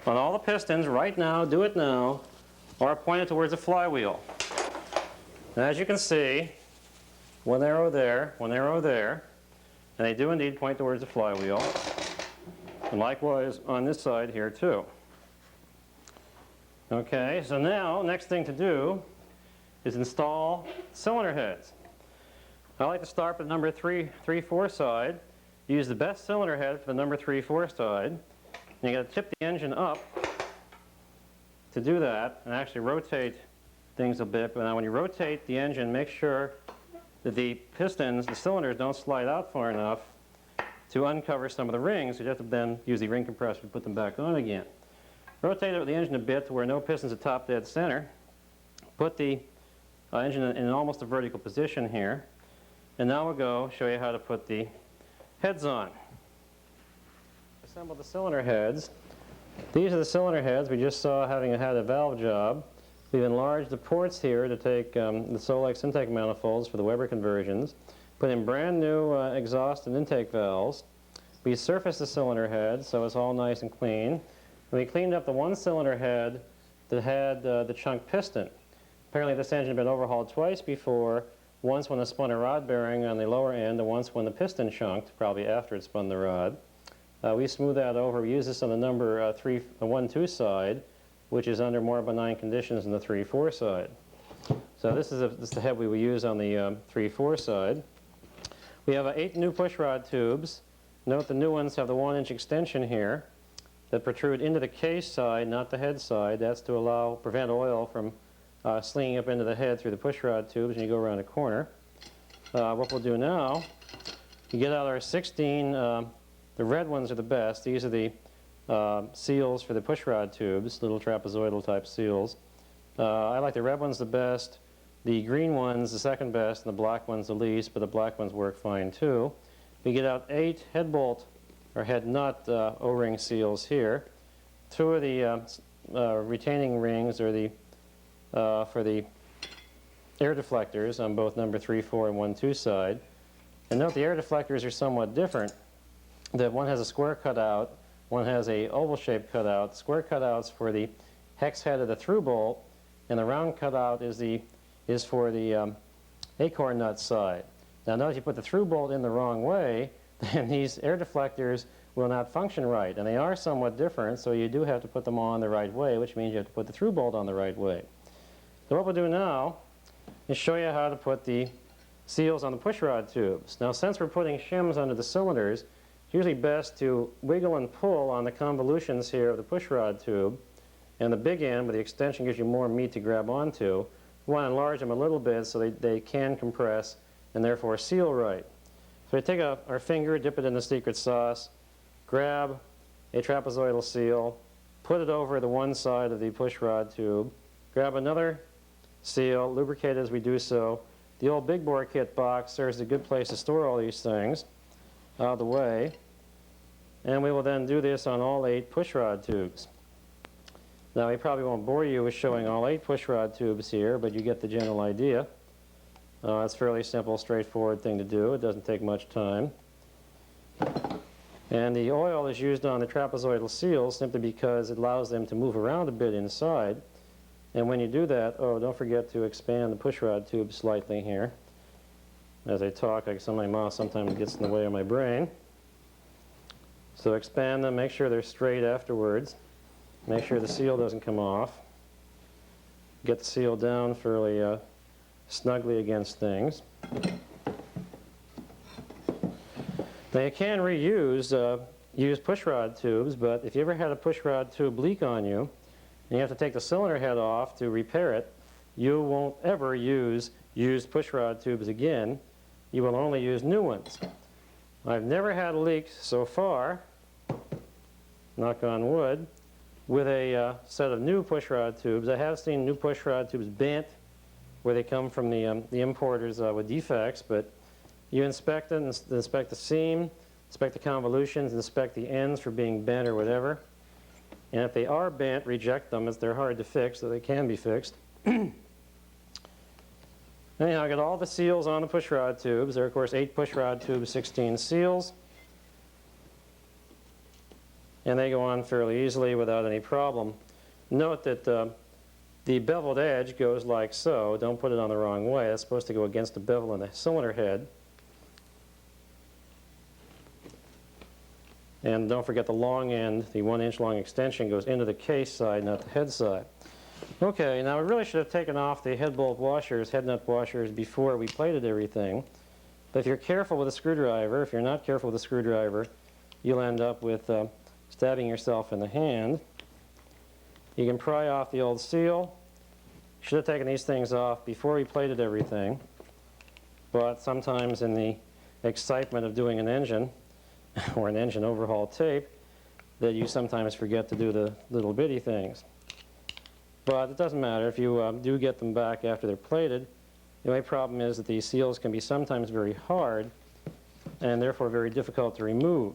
on all the pistons right now, do it now, are pointed towards the flywheel. And as you can see, one arrow there, and they do indeed point towards the flywheel. And likewise on this side here too. Okay, so now next thing to do is install cylinder heads. I like to start with the number 3/4 side. Use the best cylinder head for the number 3/4 side. And you got to tip the engine up to do that and actually rotate things a bit. But now when you rotate the engine, make sure that the pistons, the cylinders, don't slide out far enough to uncover some of the rings. You have to then use the ring compressor to put them back on again. Rotate it with the engine a bit to where no pistons are top dead center. Put the engine in almost a vertical position here. And now we'll show you how to put the heads on. Assemble the cylinder heads. These are the cylinder heads we just saw having had a valve job. We've enlarged the ports here to take the Solex intake manifolds for the Weber conversions. Put in brand new exhaust and intake valves. We surfaced the cylinder head so it's all nice and clean. And we cleaned up the one cylinder head that had the chunk piston. Apparently this engine had been overhauled twice before, once when it spun a rod bearing on the lower end and once when the piston chunked, probably after it spun the rod. We smoothed that over. We use this on the number 1/2 side, which is under more benign conditions than the 3/4 side. So this is the head we will use on the 3/4 side. We have 8 new pushrod tubes. Note the new ones have the 1-inch extension here that protrude into the case side, not the head side. That's to prevent oil from slinging up into the head through the pushrod tubes and you go around a corner. What we'll do now, you get out our 16, the red ones are the best. These are the seals for the pushrod tubes, little trapezoidal type seals. I like the red ones the best. The green one's the second best, and the black one's the least, but the black ones work fine too. We get out 8 head bolt or head nut O-ring seals here. 2 of the retaining rings are for the air deflectors on both number 3/4 and 1/2 side. And note the air deflectors are somewhat different. That one has a square cutout, one has a oval shaped cutout. Square cutouts for the hex head of the through bolt, and the round cutout is for the acorn nut side. Now notice you put the through bolt in the wrong way, then these air deflectors will not function right. And they are somewhat different, so you do have to put them on the right way, which means you have to put the through bolt on the right way. So what we'll do now is show you how to put the seals on the pushrod tubes. Now since we're putting shims under the cylinders, it's usually best to wiggle and pull on the convolutions here of the pushrod tube, and the big end with the extension gives you more meat to grab onto. We want to enlarge them a little bit so they can compress and therefore seal right. So we take our finger, dip it in the secret sauce, grab a trapezoidal seal, put it over the one side of the pushrod tube, grab another seal, lubricate as we do so. The old big bore kit box serves a good place to store all these things out of the way. And we will then do this on all 8 pushrod tubes. Now we probably won't bore you with showing all 8 pushrod tubes here, but you get the general idea. It's a fairly simple, straightforward thing to do. It doesn't take much time. And the oil is used on the trapezoidal seals simply because it allows them to move around a bit inside. And when you do that, don't forget to expand the pushrod tube slightly here. As I talk, my mouth sometimes gets in the way of my brain. So expand them, make sure they're straight afterwards. Make sure the seal doesn't come off. Get the seal down fairly snugly against things. Now you can reuse used pushrod tubes, but if you ever had a pushrod tube leak on you, and you have to take the cylinder head off to repair it, you won't ever use used pushrod tubes again. You will only use new ones. I've never had a leak so far, knock on wood, with a set of new pushrod tubes. I have seen new pushrod tubes bent where they come from the importers with defects, but you inspect them, inspect the seam, inspect the convolutions, inspect the ends for being bent or whatever. And if they are bent, reject them as they're hard to fix, so they can be fixed. Anyhow, I got all the seals on the pushrod tubes. There are, of course, 8 pushrod tubes, 16 seals. and they go on fairly easily without any problem. Note that the beveled edge goes like so. Don't put it on the wrong way. It's supposed to go against the bevel in the cylinder head. And don't forget the long end, the 1-inch long extension, goes into the case side, not the head side. Okay, now we really should have taken off the head bolt washers, head nut washers, before we plated everything. But if you're careful with a screwdriver, if you're not careful with a screwdriver, you'll end up with stabbing yourself in the hand. You can pry off the old seal. Should have taken these things off before we plated everything. But sometimes in the excitement of doing an engine, or an engine overhaul tape, that you sometimes forget to do the little bitty things. But it doesn't matter if you do get them back after they're plated. The only problem is that these seals can be sometimes very hard and therefore very difficult to remove.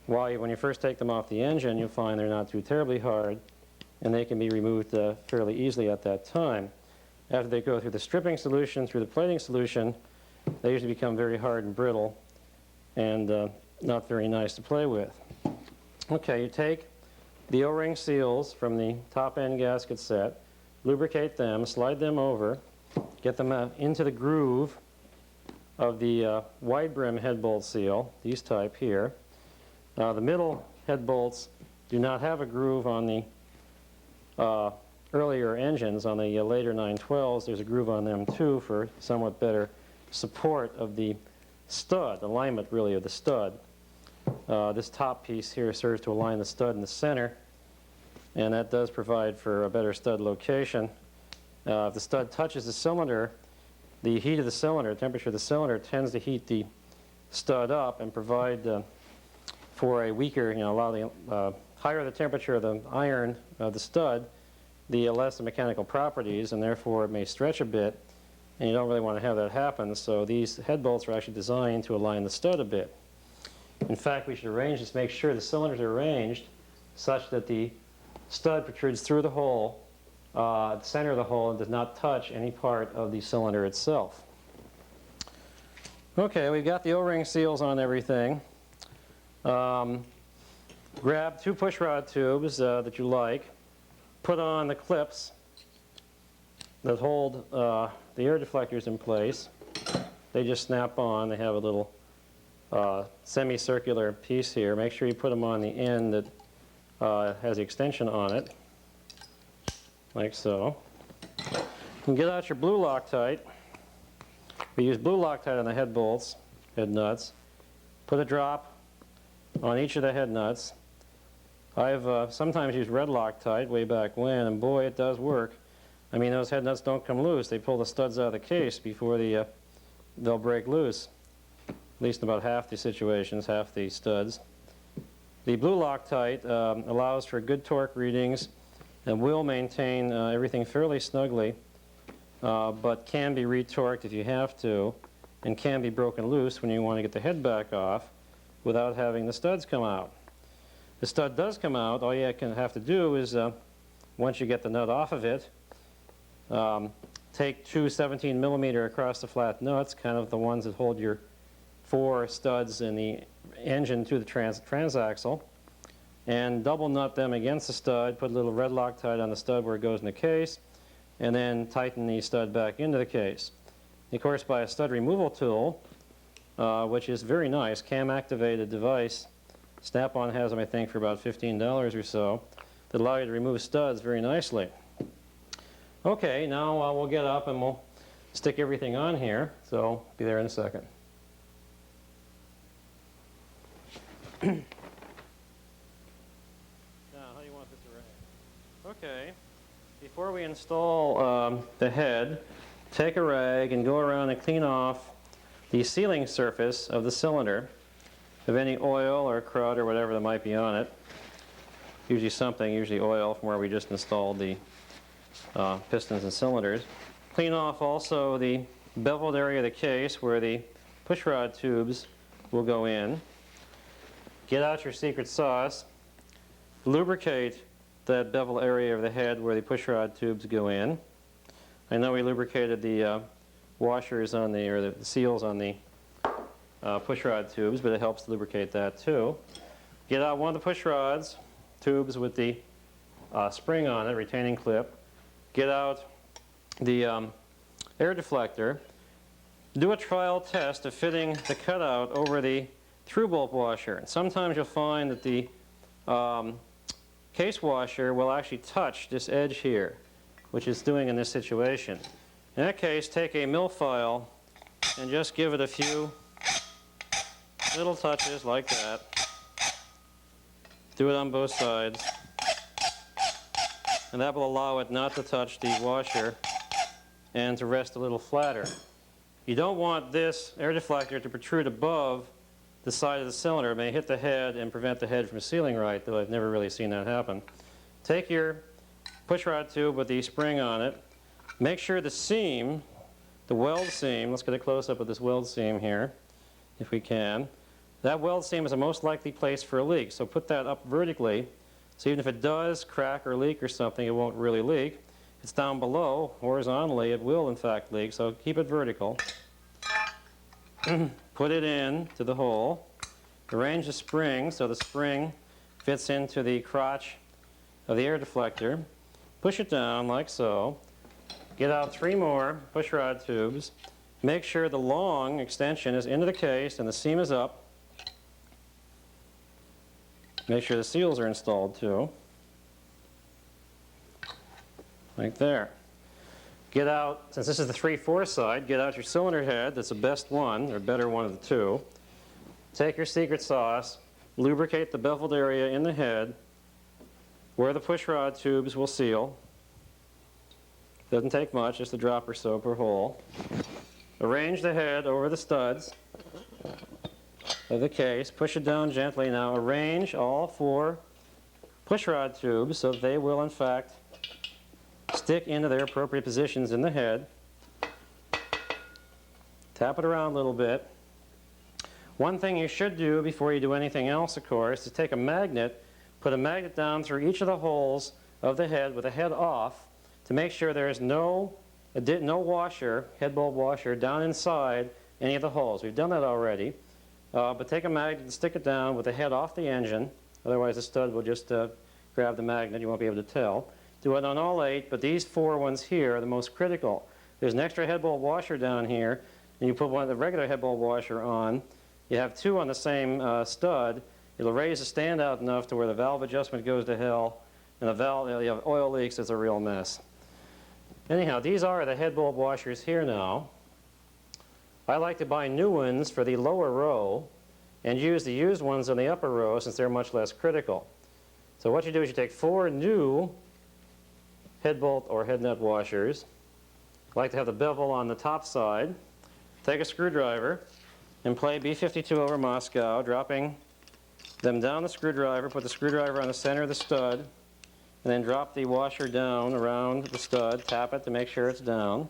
When you first take them off the engine, you'll find they're not too terribly hard, and they can be removed fairly easily at that time. After they go through the stripping solution, through the plating solution, they usually become very hard and brittle and not very nice to play with. Okay, you take the O-ring seals from the top end gasket set, lubricate them, slide them over, get them into the groove of the wide brim head bolt seal, these type here. The middle head bolts do not have a groove on the earlier engines. On the later 912s, there's a groove on them too for somewhat better support of the stud, alignment really of the stud. This top piece here serves to align the stud in the center, and that does provide for a better stud location. If the stud touches the cylinder, the heat of the cylinder, the temperature of the cylinder, tends to heat the stud up and provide for a weaker, allow the higher the temperature of the iron of the stud, the less the mechanical properties, and therefore it may stretch a bit, and you don't really want to have that happen. So these head bolts are actually designed to align the stud a bit. In fact, we should arrange this, make sure the cylinders are arranged such that the stud protrudes through the hole, the center of the hole, and does not touch any part of the cylinder itself. Okay, we've got the O-ring seals on everything. Grab 2 pushrod tubes that you like. Put on the clips that hold the air deflectors in place. They just snap on. They have a little semicircular piece here. Make sure you put them on the end that has the extension on it, like so. You can get out your blue Loctite. We use blue Loctite on the head bolts, head nuts. Put a drop on each of the head nuts. I've sometimes used red Loctite way back when, and boy, it does work. I mean, those head nuts don't come loose. They pull the studs out of the case before they'll break loose. At least in about half the situations, half the studs. The blue Loctite allows for good torque readings and will maintain everything fairly snugly, but can be retorqued if you have to, and can be broken loose when you want to get the head back off without having the studs come out. The stud does come out. All you have to do is, once you get the nut off of it, take 2 17mm across the flat nuts, kind of the ones that hold your 4 studs in the engine to the transaxle, and double nut them against the stud, put a little red Loctite on the stud where it goes in the case, and then tighten the stud back into the case. Of course, by a stud removal tool, which is very nice, cam-activated device. Snap-on has them, I think, for about $15 or so, that allow you to remove studs very nicely. Okay, now we'll get up and we'll stick everything on here, so be there in a second. Now, how do you want this arranged? Okay, before we install the head, take a rag and go around and clean off the sealing surface of the cylinder of any oil or crud or whatever that might be on it. Usually something, usually oil from where we just installed the pistons and cylinders. Clean off also the beveled area of the case where the pushrod tubes will go in. Get out your secret sauce. Lubricate that bevel area of the head where the pushrod tubes go in. I know we lubricated the washers on or the seals on the pushrod tubes, but it helps to lubricate that too. Get out one of the push rods, tubes with the spring on it, retaining clip. Get out the air deflector. Do a trial test of fitting the cutout over the through bolt washer. And sometimes you'll find that the case washer will actually touch this edge here, which it's doing in this situation. In that case, take a mill file and just give it a few little touches like that. Do it on both sides, and that will allow it not to touch the washer and to rest a little flatter. You don't want this air deflector to protrude above the side of the cylinder. It may hit the head and prevent the head from sealing right, though I've never really seen that happen. Take your pushrod tube with the spring on it. Make sure the seam, the weld seam, let's get a close-up of this weld seam here, if we can. That weld seam is the most likely place for a leak, so put that up vertically, so even if it does crack or leak or something, it won't really leak. If it's down below, horizontally, it will in fact leak, so keep it vertical. Put it in to the hole. Arrange the spring so the spring fits into the crotch of the air deflector. Push it down like so. Get out 3 more pushrod tubes. Make sure the long extension is into the case and the seam is up. Make sure the seals are installed too. Like there. Get out, since this is the 3/4 side, get out your cylinder head. That's the best one, or better one of the two. Take your secret sauce, lubricate the beveled area in the head where the pushrod tubes will seal. Doesn't take much, just a drop or so per hole. Arrange the head over the studs of the case. Push it down gently. Now arrange all 4 pushrod tubes so they will in fact stick into their appropriate positions in the head. Tap it around a little bit. One thing you should do before you do anything else, of course, is take a magnet, put a magnet down through each of the holes of the head with the head off to make sure there is no washer, head bulb washer, down inside any of the holes. We've done that already. But take a magnet and stick it down with the head off the engine. Otherwise the stud will just grab the magnet. You won't be able to tell. Do it on all 8, but these 4 ones here are the most critical. There's an extra head bulb washer down here, and you put one of the regular head bulb washer on. You have 2 on the same stud. It'll raise the stand out enough to where the valve adjustment goes to hell, and the valve, you have oil leaks, it's a real mess. Anyhow, these are the head bulb washers here now. I like to buy new ones for the lower row and use the used ones on the upper row since they're much less critical. So what you do is you take 4 new head bolt or head nut washers. I like to have the bevel on the top side. Take a screwdriver and play B-52 over Moscow, dropping them down the screwdriver. Put the screwdriver on the center of the stud, and then drop the washer down around the stud. Tap it to make sure it's down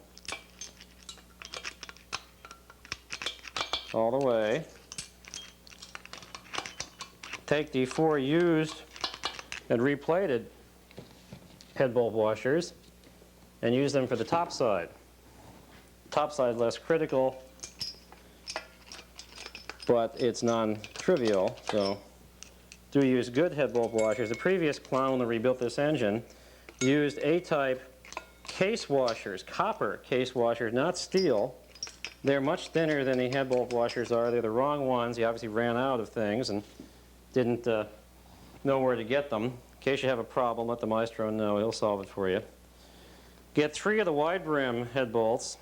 all the way. Take the 4 used and replated head bulb washers and use them for the top side. Top side less critical, but it's non-trivial, so do use good head bulb washers. The previous clown, when they rebuilt this engine, used A-type case washers, copper case washers, not steel. They're much thinner than the head bulb washers are. They're the wrong ones. He obviously ran out of things and didn't know where to get them. In case you have a problem, let the maestro know. He'll solve it for you. Get 3 of the wide brim head bolts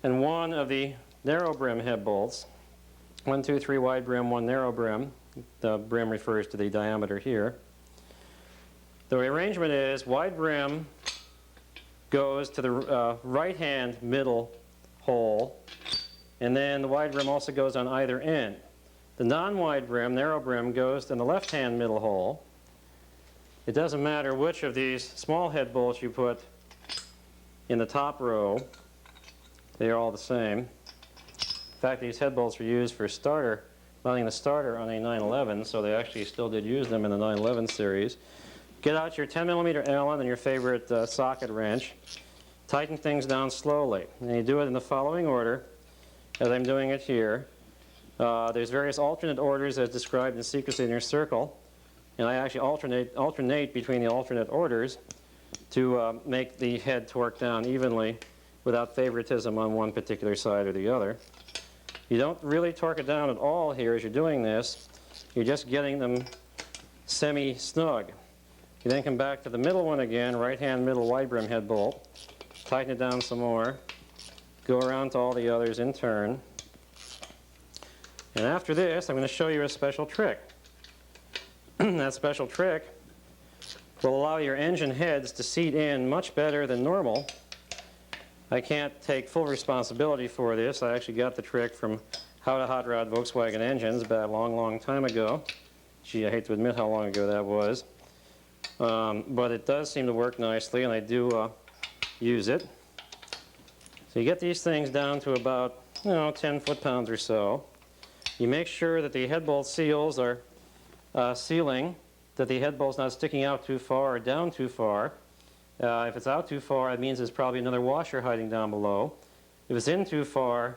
and 1 of the narrow brim head bolts. 1, 2, 3 wide brim, 1 narrow brim. The brim refers to the diameter here. The arrangement is wide brim goes to the right-hand middle hole, and then the wide brim also goes on either end. The non-wide brim, narrow brim, goes in the left-hand middle hole. It doesn't matter which of these small head bolts you put in the top row. They are all the same. In fact, these head bolts are used for mounting the starter on a 911, so they actually still did use them in the 911 series. Get out your 10mm Allen and your favorite socket wrench. Tighten things down slowly. And you do it in the following order, as I'm doing it here. There's various alternate orders as described in Secrets in Your Circle, and I actually alternate between the alternate orders to make the head torque down evenly without favoritism on one particular side or the other. You don't really torque it down at all here as you're doing this. You're just getting them semi-snug. You then come back to the middle one again, right-hand middle wide brim head bolt, tighten it down some more, go around to all the others in turn. And after this, I'm going to show you a special trick. That special trick will allow your engine heads to seat in much better than normal. I can't take full responsibility for this. I actually got the trick from How to Hot Rod Volkswagen Engines about a long, long time ago. Gee, I hate to admit how long ago that was. But it does seem to work nicely, and I do use it. So you get these things down to about, 10 foot-pounds or so. You make sure that the head bolt seals are sealing, that the head bolt's not sticking out too far or down too far. If it's out too far, it means there's probably another washer hiding down below. If it's in too far,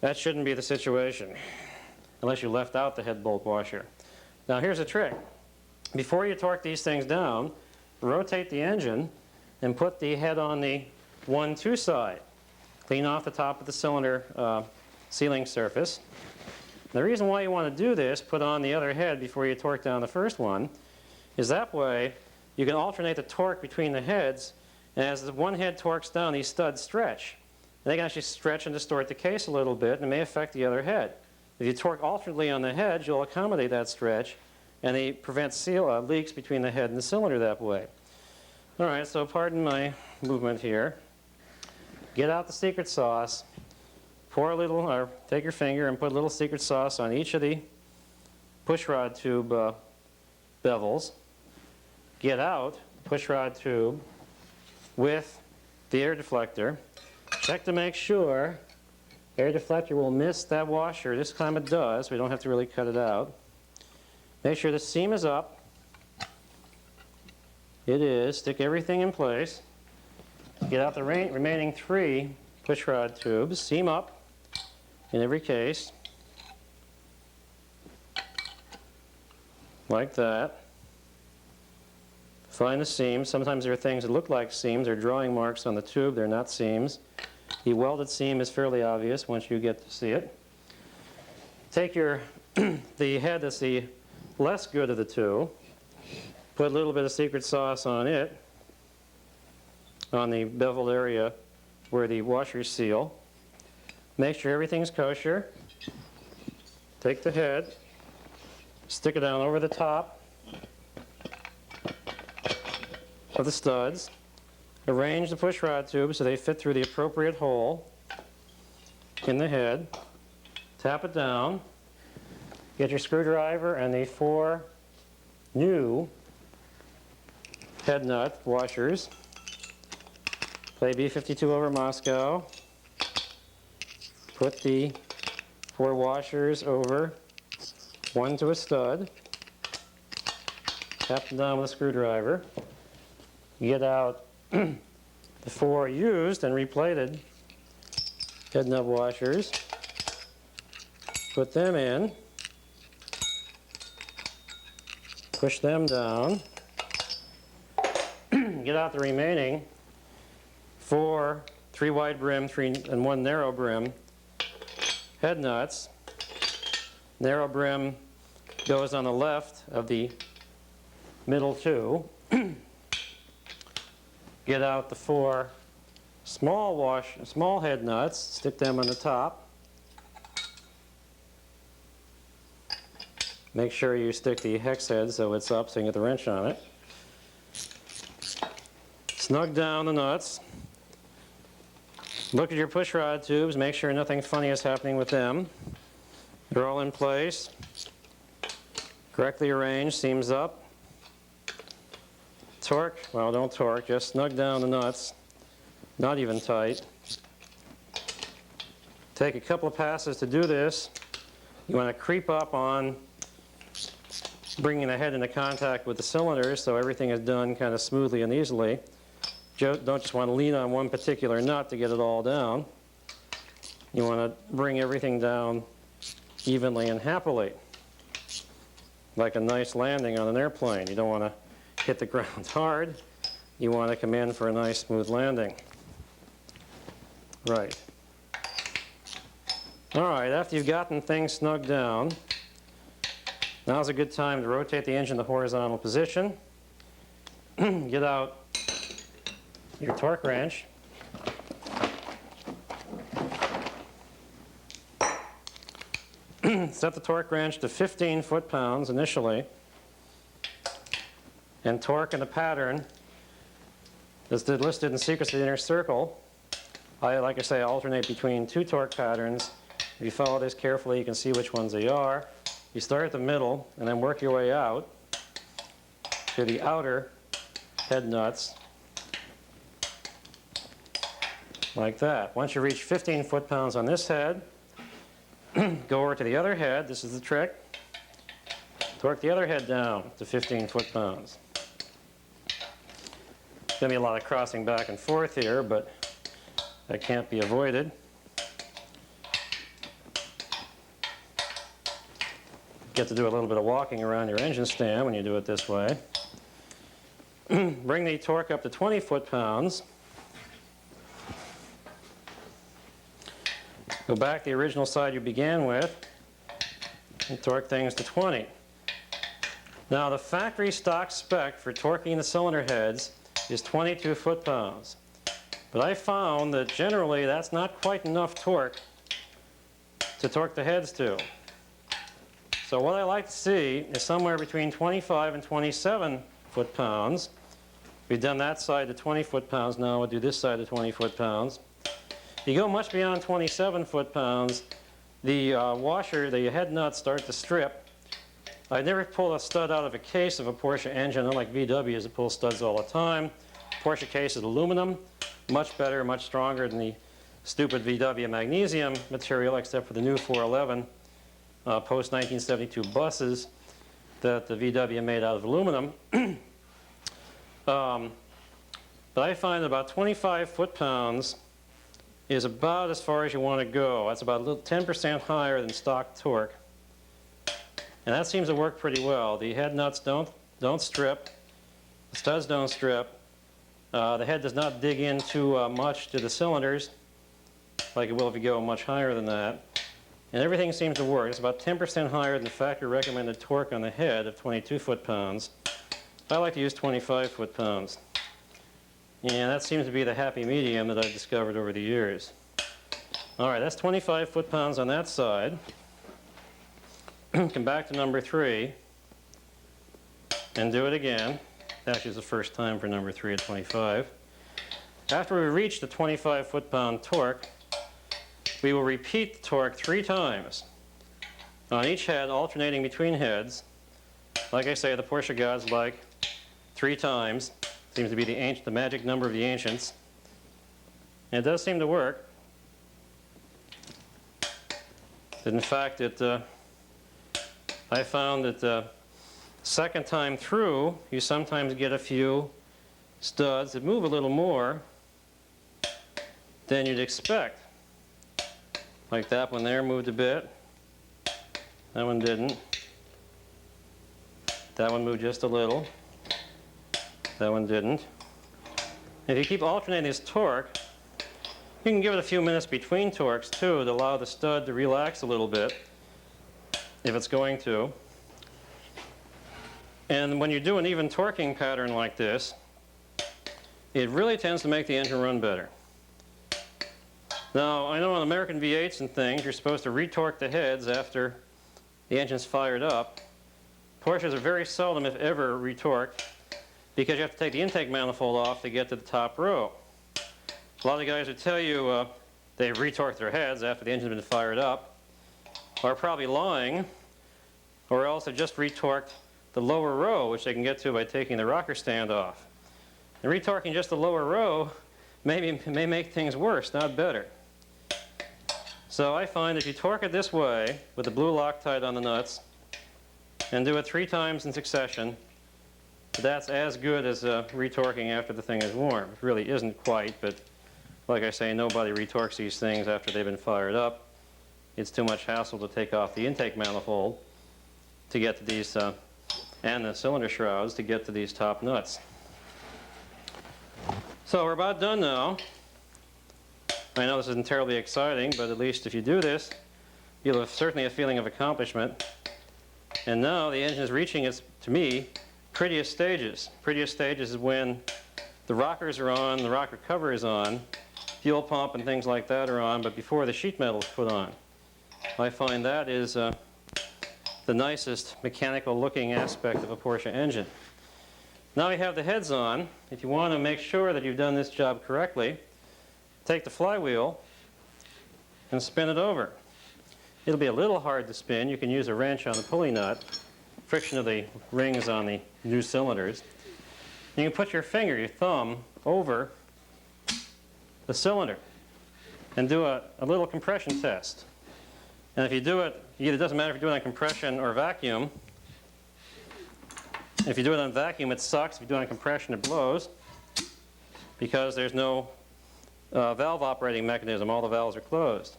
that shouldn't be the situation, unless you left out the head bolt washer. Now here's a trick. Before you torque these things down, rotate the engine and put the head on the 1-2 side. Clean off the top of the cylinder sealing surface. The reason why you want to do this, put on the other head before you torque down the first one, is that way you can alternate the torque between the heads, and as the one head torques down, these studs stretch. And they can actually stretch and distort the case a little bit, and it may affect the other head. If you torque alternately on the head, you'll accommodate that stretch, and they prevent leaks between the head and the cylinder that way. All right, so pardon my movement here. Get out the secret sauce. Pour a little, or take your finger and put a little secret sauce on each of the pushrod tube bevels. Get out the pushrod tube with the air deflector. Check to make sure air deflector will miss that washer. This time it does. We don't have to really cut it out. Make sure the seam is up. It is. Stick everything in place. Get out the remaining 3 pushrod tubes. Seam up in every case. Like that. Find the seams. Sometimes there are things that look like seams. They're drawing marks on the tube. They're not seams. The welded seam is fairly obvious once you get to see it. Take your the head that's the less good of the two. Put a little bit of secret sauce on it, on the bevel area where the washers seal. Make sure everything's kosher. Take the head, stick it down over the top of the studs. Arrange the pushrod tubes so they fit through the appropriate hole in the head. Tap it down. Get your screwdriver and the 4 new head nut washers. Play B-52 over Moscow. Put the 4 washers over, one to a stud. Tap them down with a screwdriver. Get out the 4 used and replated head nut washers. Put them in. Push them down. Get out the remaining 4 3 wide brim, 3 and 1 narrow brim head nuts. Narrow brim goes on the left of the middle 2. Get out the 4 small head nuts, stick them on the top. Make sure you stick the hex head so it's up so you can get the wrench on it. Snug down the nuts. Look at your pushrod tubes, make sure nothing funny is happening with them. They're all in place. Correctly arranged, seams up. Torque, well, don't torque, just snug down the nuts. Not even tight. Take a couple of passes to do this. You want to creep up on bringing the head into contact with the cylinders so everything is done kind of smoothly and easily. Don't just want to lean on one particular nut to get it all down. You want to bring everything down evenly and happily, like a nice landing on an airplane. You don't want to hit the ground hard. You want to come in for a nice smooth landing. Right. All right, after you've gotten things snugged down, now's a good time to rotate the engine to horizontal position. Get out your torque wrench. Set the torque wrench to 15 foot-pounds initially, and torque in the pattern that's listed in secrets of the inner circle. Like I say, I alternate between two torque patterns. If you follow this carefully, you can see which ones they are. You start at the middle and then work your way out to the outer head nuts, like that. Once you reach 15 foot-pounds on this head, go over to the other head. This is the trick. Torque the other head down to 15 foot-pounds. There's going to be a lot of crossing back and forth here, but that can't be avoided. Get to do a little bit of walking around your engine stand when you do it this way. Bring the torque up to 20 foot-pounds. Go back to the original side you began with and torque things to 20. Now the factory stock spec for torquing the cylinder heads is 22 foot-pounds. But I found that generally that's not quite enough torque to torque the heads to. So what I like to see is somewhere between 25 and 27 foot-pounds. We've done that side to 20 foot-pounds, now we'll do this side to 20 foot-pounds. If you go much beyond 27 foot-pounds, the washer, the head nuts start to strip. I never pull a stud out of a case of a Porsche engine, unlike VWs that pull studs all the time. Porsche case is aluminum, much better, much stronger than the stupid VW magnesium material, except for the new 411 post-1972 buses that the VW made out of aluminum. But I find about 25 foot-pounds is about as far as you want to go. That's about 10% higher than stock torque. And that seems to work pretty well. The head nuts don't strip. The studs don't strip. The head does not dig in too much to the cylinders like it will if you go much higher than that. And everything seems to work. It's about 10% higher than the factory recommended torque on the head of 22 foot-pounds. I like to use 25 foot-pounds. And that seems to be the happy medium that I've discovered over the years. All right, that's 25 foot-pounds on that side. Come back to number 3 and do it again. Actually, it's the first time for number 3 at 25. After we reach the 25 foot-pound torque, we will repeat the torque 3 times on each head, alternating between heads. Like I say, the Porsche gods like 3 times. Seems to be the magic number of the ancients. And it does seem to work. In fact, I found that the second time through, you sometimes get a few studs that move a little more than you'd expect. Like that one there moved a bit. That one didn't. That one moved just a little. That one didn't. If you keep alternating this torque, you can give it a few minutes between torques too to allow the stud to relax a little bit, if it's going to. And when you do an even torquing pattern like this, it really tends to make the engine run better. Now, I know on American V8s and things, you're supposed to retorque the heads after the engine's fired up. Porsches are very seldom, if ever, retorqued, because you have to take the intake manifold off to get to the top row. A lot of guys would tell you they've retorqued their heads after the engine's been fired up, are probably lying, or else they just retorqued the lower row, which they can get to by taking the rocker stand off. And retorquing just the lower row may make things worse, not better. So I find if you torque it this way, with the blue Loctite on the nuts, and do it 3 times in succession, that's as good as retorquing after the thing is warm. It really isn't quite, but like I say, nobody retorques these things after they've been fired up. it's too much hassle to take off the intake manifold to get to these, and the cylinder shrouds to get to these top nuts. So we're about done now. I know this isn't terribly exciting, but at least if you do this, you'll have certainly a feeling of accomplishment. And now the engine is reaching its, to me, prettiest stages. Prettiest stages is when the rockers are on, the rocker cover is on, fuel pump and things like that are on, but before the sheet metal is put on. I find that is the nicest mechanical looking aspect of a Porsche engine. Now you have the heads on. If you want to make sure that you've done this job correctly, take the flywheel and spin it over. It'll be a little hard to spin. You can use a wrench on the pulley nut, friction of the rings on the new cylinders. You can put your finger, your thumb, over the cylinder and do a little compression test. And if you do it, it doesn't matter if you're doing it on compression or vacuum. If you do it on vacuum, it sucks. If you do it on compression, it blows because there's no valve operating mechanism. All the valves are closed.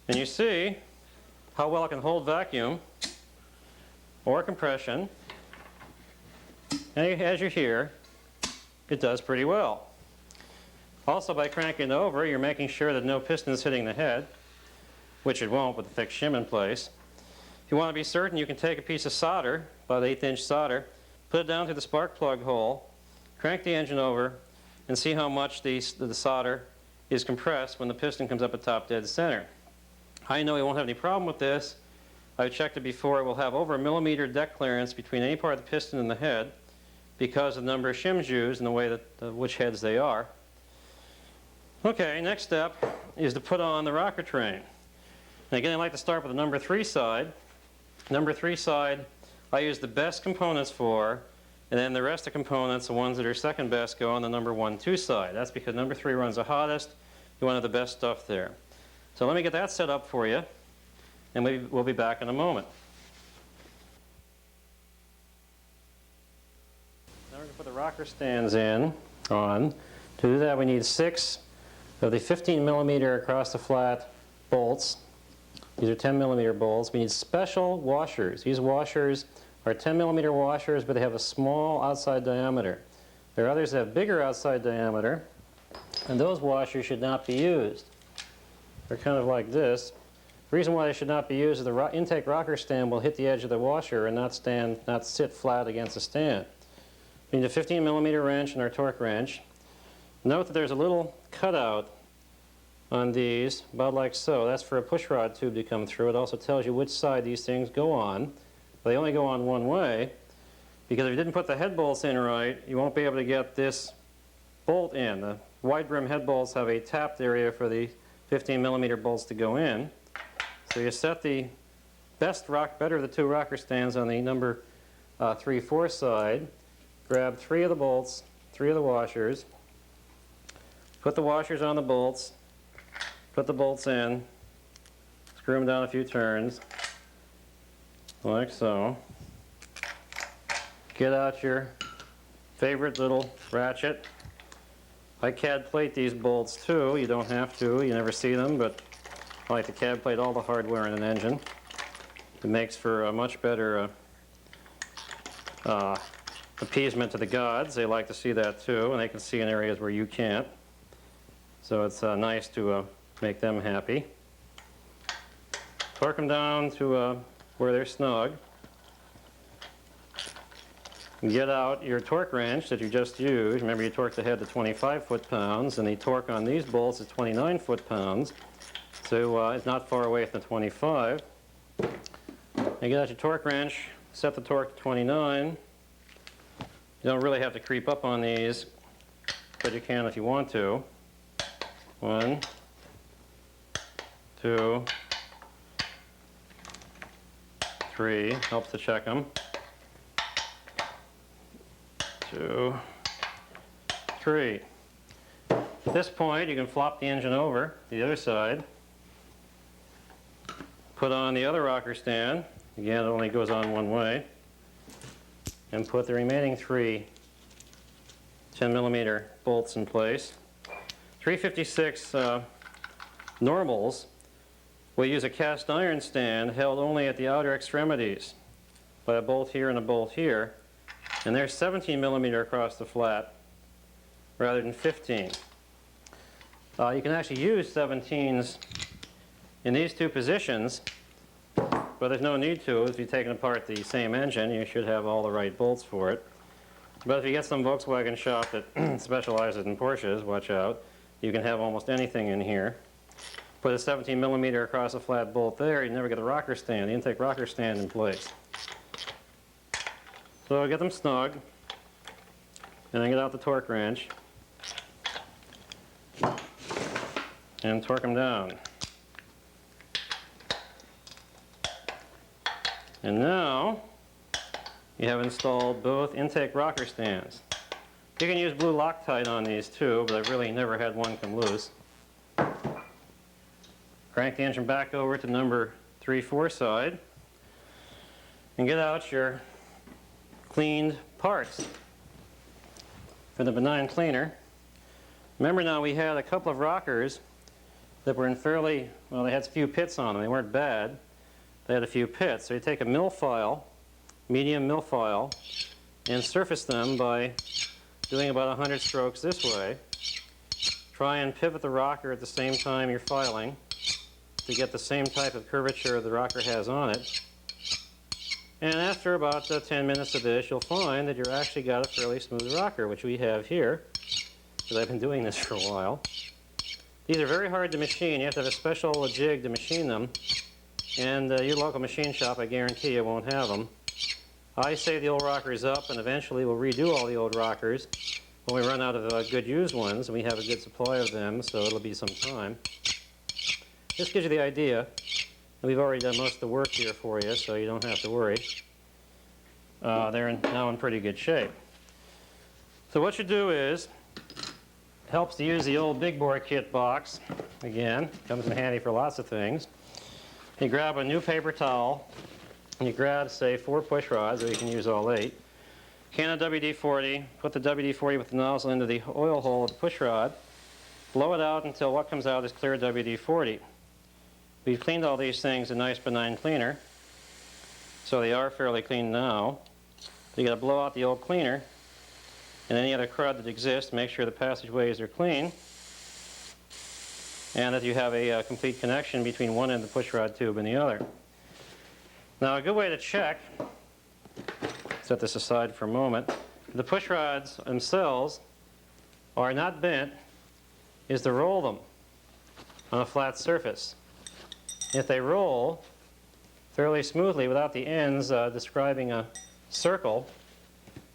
And you see how well it can hold vacuum or compression. And as you hear, it does pretty well. Also, by cranking it over, you're making sure that no piston is hitting the head, which it won't with the fixed shim in place. If you want to be certain, you can take a piece of solder, about 1/8 inch solder, put it down through the spark plug hole, crank the engine over, and see how much the solder is compressed when the piston comes up at top dead center. I know you won't have any problem with this. I've checked it before. It will have over 1 millimeter deck clearance between any part of the piston and the head because of the number of shims used and the way that which heads they are. Okay, next step is to put on the rocker train. And again, I like to start with the number 3 side. Number 3 side, I use the best components for, and then the rest of the components, the ones that are second best, go on the number 1, 2 side. That's because number 3 runs the hottest. You want to have the best stuff there. So let me get that set up for you, and we'll be back in a moment. Now we're going to put the rocker stands on. To do that, we need 6 of the 15 millimeter across the flat bolts. These are 10 millimeter bolts. We need special washers. These washers are 10 millimeter washers, but they have a small outside diameter. There are others that have bigger outside diameter, and those washers should not be used. They're kind of like this. The reason why they should not be used is the intake rocker stand will hit the edge of the washer and not sit flat against the stand. We need a 15 millimeter wrench and our torque wrench. Note that there's a little cutout on these, about like so. That's for a pushrod tube to come through. It also tells you which side these things go on. They only go on one way, because if you didn't put the head bolts in right, you won't be able to get this bolt in. The wide brim head bolts have a tapped area for the 15 millimeter bolts to go in. So you set the better of the 2 rocker stands on the number 3, 4 side. Grab 3 of the bolts, 3 of the washers. Put the washers on the bolts. Put the bolts in. Screw them down a few turns, like so. Get out your favorite little ratchet. I CAD plate these bolts too. You don't have to. You never see them, but I like to CAD plate all the hardware in an engine. It makes for a much better appeasement to the gods. They like to see that too, and they can see in areas where you can't. So it's nice to make them happy. Torque them down to where they're snug. Get out your torque wrench that you just used. Remember, you torqued the head to 25 foot-pounds, and the torque on these bolts is 29 foot-pounds. So it's not far away from the 25. And get out your torque wrench, set the torque to 29. You don't really have to creep up on these, but you can if you want to. 1, 2, 3, helps to check them. 2, 3. At this point, you can flop the engine over to the other side. Put on the other rocker stand. Again, it only goes on one way. And put the remaining 3 10 millimeter bolts in place. 356 normals We use a cast iron stand held only at the outer extremities by a bolt here and a bolt here, and they're 17 millimeter across the flat rather than 15. You can actually use 17s in these two positions, but there's no need to. If you've taken apart the same engine, you should have all the right bolts for it. But if you get some Volkswagen shop that specializes in Porsches, watch out, you can have almost anything in here. Put a 17 millimeter across a flat bolt there, you never get a rocker stand, the intake rocker stand in place. So get them snug, and then get out the torque wrench and torque them down. And now you have installed both intake rocker stands. You can use blue Loctite on these too, but I've really never had one come loose. Crank the engine back over to number 3/4 side and get out your cleaned parts for the benign cleaner. Remember now, we had a couple of rockers that were in fairly, well, they had a few pits on them. They weren't bad. They had a few pits. So you take a mill file, medium mill file, and surface them by doing about 100 strokes this way. Try and pivot the rocker at the same time you're filing to get the same type of curvature the rocker has on it. And after about 10 minutes of this, you'll find that you've actually got a fairly smooth rocker, which we have here, because I've been doing this for a while. These are very hard to machine. You have to have a special jig to machine them. And your local machine shop, I guarantee you, won't have them. I save the old rockers up, and eventually we'll redo all the old rockers when we run out of good used ones, and we have a good supply of them, so it'll be some time. This gives you the idea. And we've already done most of the work here for you, so you don't have to worry. They're now in pretty good shape. So what you do is, it helps to use the old big bore kit box. Again, comes in handy for lots of things. You grab a new paper towel, and you grab, say, 4 push rods, or you can use all 8. Can of WD-40, put the WD-40 with the nozzle into the oil hole of the push rod, blow it out until what comes out is clear WD-40. We've cleaned all these things in nice benign cleaner, so they are fairly clean now. So you got to blow out the old cleaner and any other crud that exists, make sure the passageways are clean, and that you have a complete connection between one end of the push rod tube and the other. Now a good way to check, set this aside for a moment, the push rods themselves are not bent, is to roll them on a flat surface. If they roll fairly smoothly without the ends describing a circle,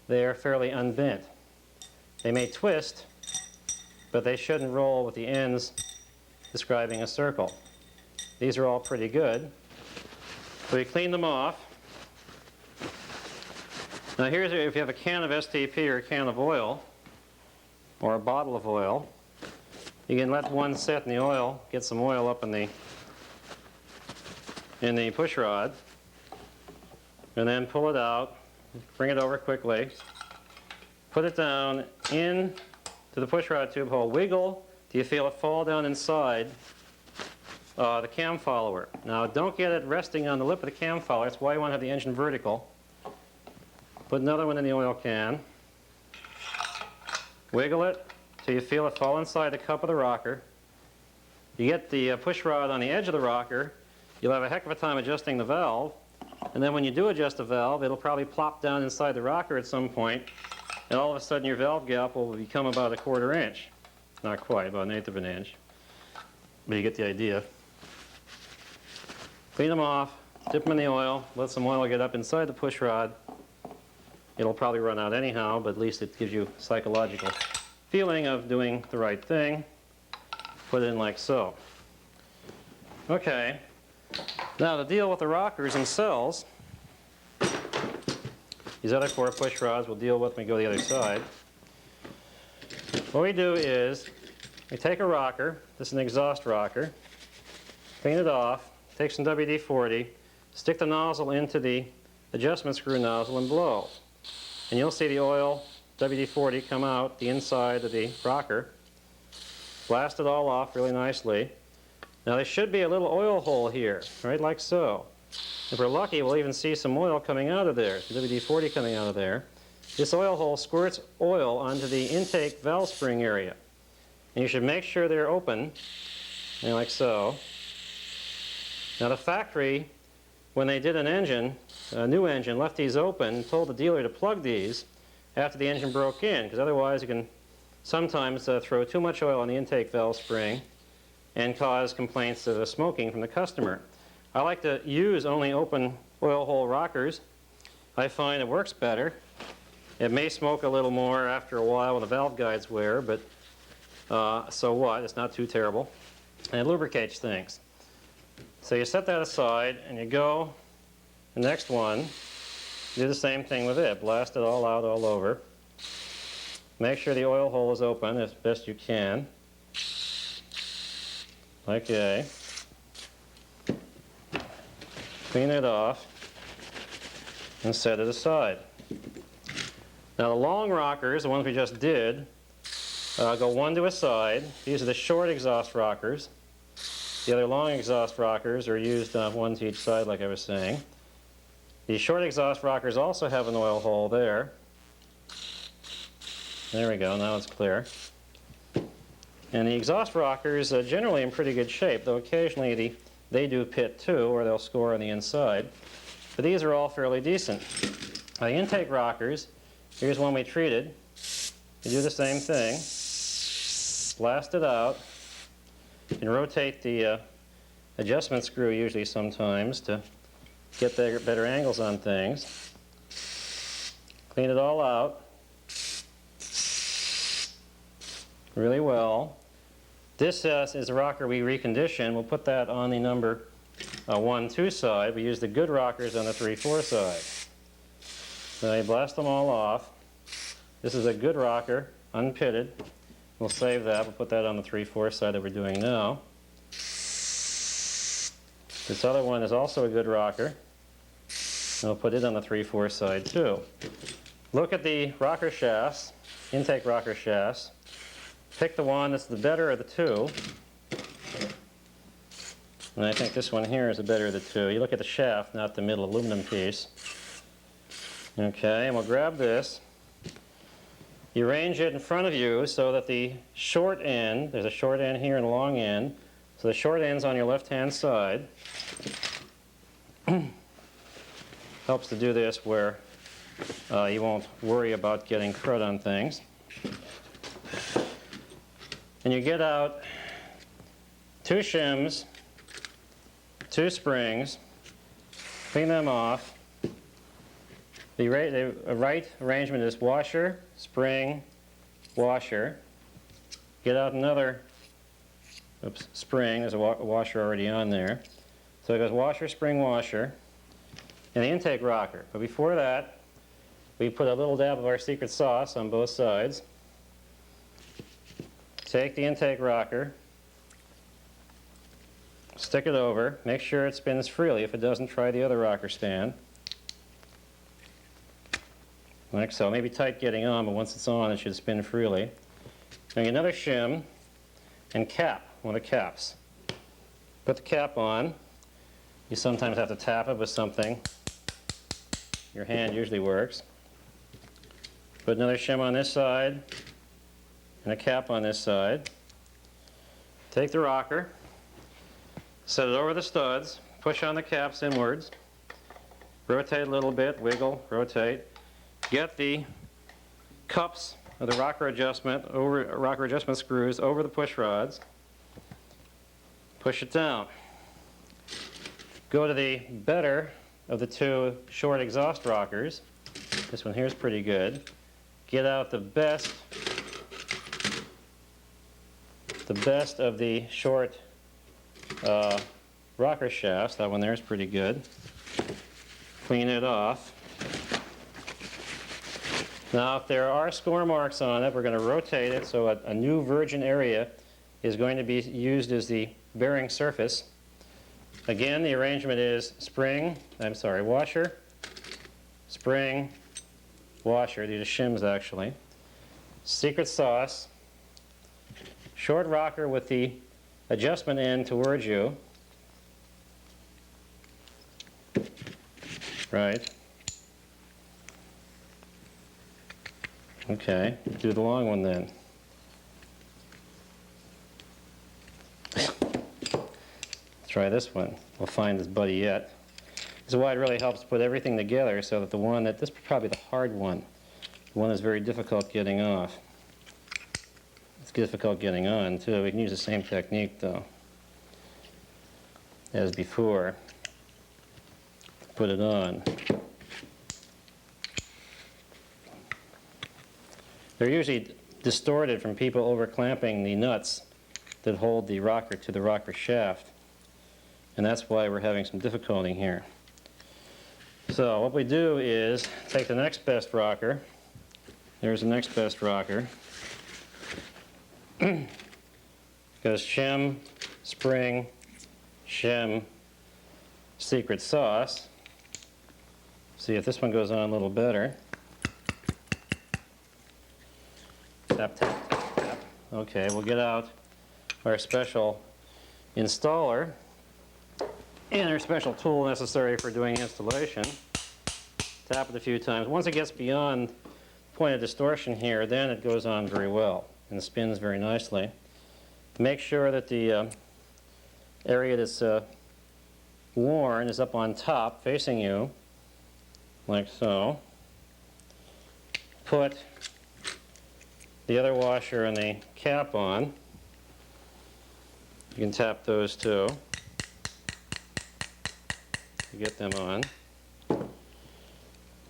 they are fairly unbent. They may twist, but they shouldn't roll with the ends describing a circle. These are all pretty good. So we clean them off. Now here's if you have a can of STP or a can of oil, or a bottle of oil, you can let one set in the oil, get some oil up in the push rod, and then pull it out, bring it over quickly, put it down in to the push rod tube hole, wiggle till you feel it fall down inside the cam follower. Now don't get it resting on the lip of the cam follower, that's why you want to have the engine vertical. Put another one in the oil can, wiggle it till you feel it fall inside the cup of the rocker. You get the push rod on the edge of the rocker, you'll have a heck of a time adjusting the valve, and then when you do adjust the valve, it'll probably plop down inside the rocker at some point, and all of a sudden your valve gap will become about 1/4 inch. Not quite, about 1/8 of an inch, but you get the idea. Clean them off, dip them in the oil, let some oil get up inside the push rod. It'll probably run out anyhow, but at least it gives you a psychological feeling of doing the right thing. Put it in like so. Okay. Now to deal with the rockers themselves, these other 4 push rods we'll deal with when we go the other side. What we do is we take a rocker, this is an exhaust rocker, clean it off, take some WD-40, stick the nozzle into the adjustment screw nozzle and blow. And you'll see the oil, WD-40, come out the inside of the rocker. Blast it all off really nicely. Now there should be a little oil hole here, right, like so. If we're lucky, we'll even see some oil coming out of there, some WD-40 coming out of there. This oil hole squirts oil onto the intake valve spring area. And you should make sure they're open, like so. Now the factory, when they did an engine, a new engine, left these open and told the dealer to plug these after the engine broke in, because otherwise you can sometimes throw too much oil on the intake valve spring and cause complaints of smoking from the customer. I like to use only open oil hole rockers. I find it works better. It may smoke a little more after a while when the valve guides wear, but so what? It's not too terrible. And it lubricates things. So you set that aside and you go the next one, do the same thing with it. Blast it all out all over. Make sure the oil hole is open as best you can. Okay. Clean it off and set it aside. Now the long rockers, the ones we just did, go one to a side. These are the short exhaust rockers. The other long exhaust rockers are used one to each side, like I was saying. The short exhaust rockers also have an oil hole there. There we go, now it's clear. And the exhaust rockers are generally in pretty good shape, though occasionally they do pit too, or they'll score on the inside. But these are all fairly decent. The intake rockers, here's one we treated. You do the same thing. Blast it out. You can rotate the adjustment screw usually sometimes to get better angles on things. Clean it all out really well. This is a rocker we reconditioned. We'll put that on the number 1-2 side. We use the good rockers on the 3-4 side. So you blast them all off. This is a good rocker, unpitted. We'll save that. We'll put that on the 3-4 side that we're doing now. This other one is also a good rocker. And we'll put it on the 3-4 side too. Look at the rocker shafts, intake rocker shafts. Pick the one that's the better of the two. And I think this one here is the better of the two. You look at the shaft, not the middle aluminum piece. Okay, and we'll grab this. You arrange it in front of you so that the short end, there's a short end here and a long end, so the short end's on your left-hand side. Helps to do this where you won't worry about getting crud on things. And you get out 2 shims, 2 springs, clean them off. The right arrangement is washer, spring, washer. Get out another spring. There's a washer already on there. So it goes washer, spring, washer, and the intake rocker. But before that, we put a little dab of our secret sauce on both sides. Take the intake rocker, stick it over, make sure it spins freely. If it doesn't, try the other rocker stand. Like so. Maybe tight getting on, but once it's on, it should spin freely. Make another shim and cap, one of the caps. Put the cap on. You sometimes have to tap it with something. Your hand usually works. Put another shim on this side and a cap on this side. Take the rocker, set it over the studs, push on the caps inwards, rotate a little bit, wiggle, rotate. Get the cups of the rocker adjustment screws over the push rods. Push it down. Go to the better of the 2 short exhaust rockers. This one here is pretty good. Get out the best of the short rocker shafts. That one there is pretty good. Clean it off. Now if there are score marks on it, we're going to rotate it so a new virgin area is going to be used as the bearing surface. Again, the arrangement is washer, spring, washer. These are shims actually. Secret sauce, short rocker with the adjustment end towards you. Right. Okay, do the long one then. Try this one. We'll find this buddy yet. This is why it really helps put everything together so that this is probably the hard one. The one that's very difficult getting off. It's difficult getting on too. We can use the same technique though as before. Put it on. They're usually distorted from people over clamping the nuts that hold the rocker to the rocker shaft. And that's why we're having some difficulty here. So what we do is take the next best rocker. There's the next best rocker. Goes shim, spring, shim, secret sauce. See if this one goes on a little better. Tap, tap, tap, tap. Okay, we'll get out our special installer and our special tool necessary for doing installation. Tap it a few times. Once it gets beyond the point of distortion here, then it goes on very well and spins very nicely. Make sure that the area that's worn is up on top facing you, like so. Put the other washer and the cap on. You can tap those too to get them on.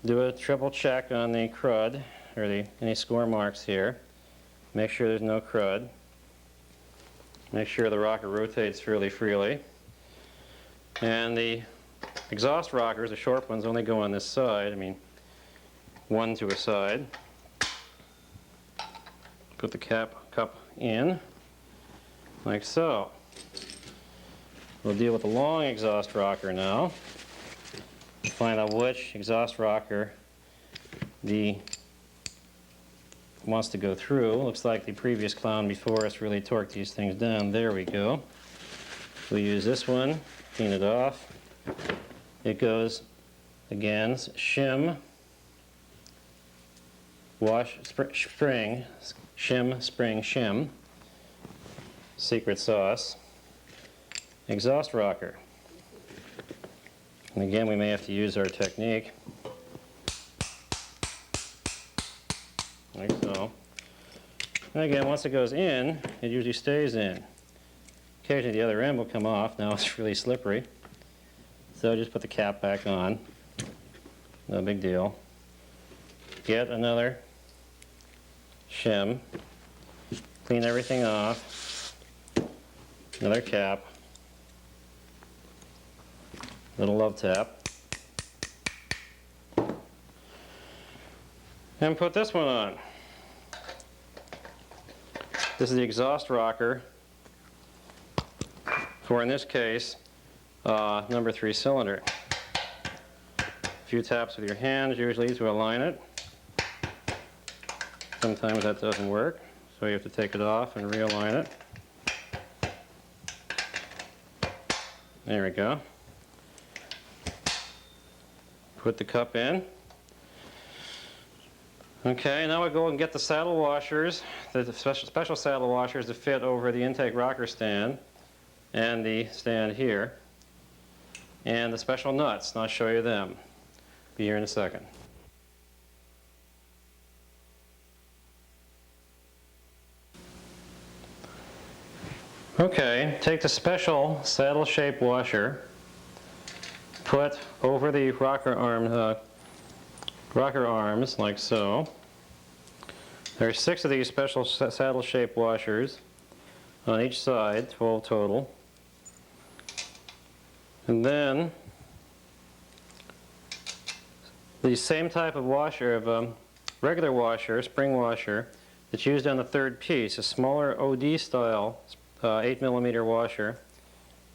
Do a triple check on the crud, or any score marks here. Make sure there's no crud. Make sure the rocker rotates fairly freely. And the exhaust rockers, the short ones, only go on this side. I mean, one to a side. Put the cup in, like so. We'll deal with the long exhaust rocker now. Find out which exhaust rocker wants to go through. Looks like the previous clown before us really torqued these things down. There we go. We'll use this one, clean it off. It goes, again, shim, wash, spring, shim, spring, shim, secret sauce, exhaust rocker. And again, we may have to use our technique, like so. And again, once it goes in, it usually stays in. Occasionally the other end will come off. Now it's really slippery. So just put the cap back on. No big deal. Get another shim. Clean everything off. Another cap. Little love tap. And put this one on. This is the exhaust rocker for, in this case, number 3 cylinder. A few taps with your hands usually to align it. Sometimes that doesn't work, so you have to take it off and realign it. There we go. Put the cup in. Okay, now we go and get the saddle washers, the special saddle washers to fit over the intake rocker stand and the stand here, and the special nuts, and I'll show you them. Be here in a second. Okay, take the special saddle shape washer, put over the rocker arms like so. There are 6 of these special saddle shape washers on each side, 12 total. And then the same type of washer, regular washer, spring washer, that's used on the third piece, a smaller OD style 8mm washer,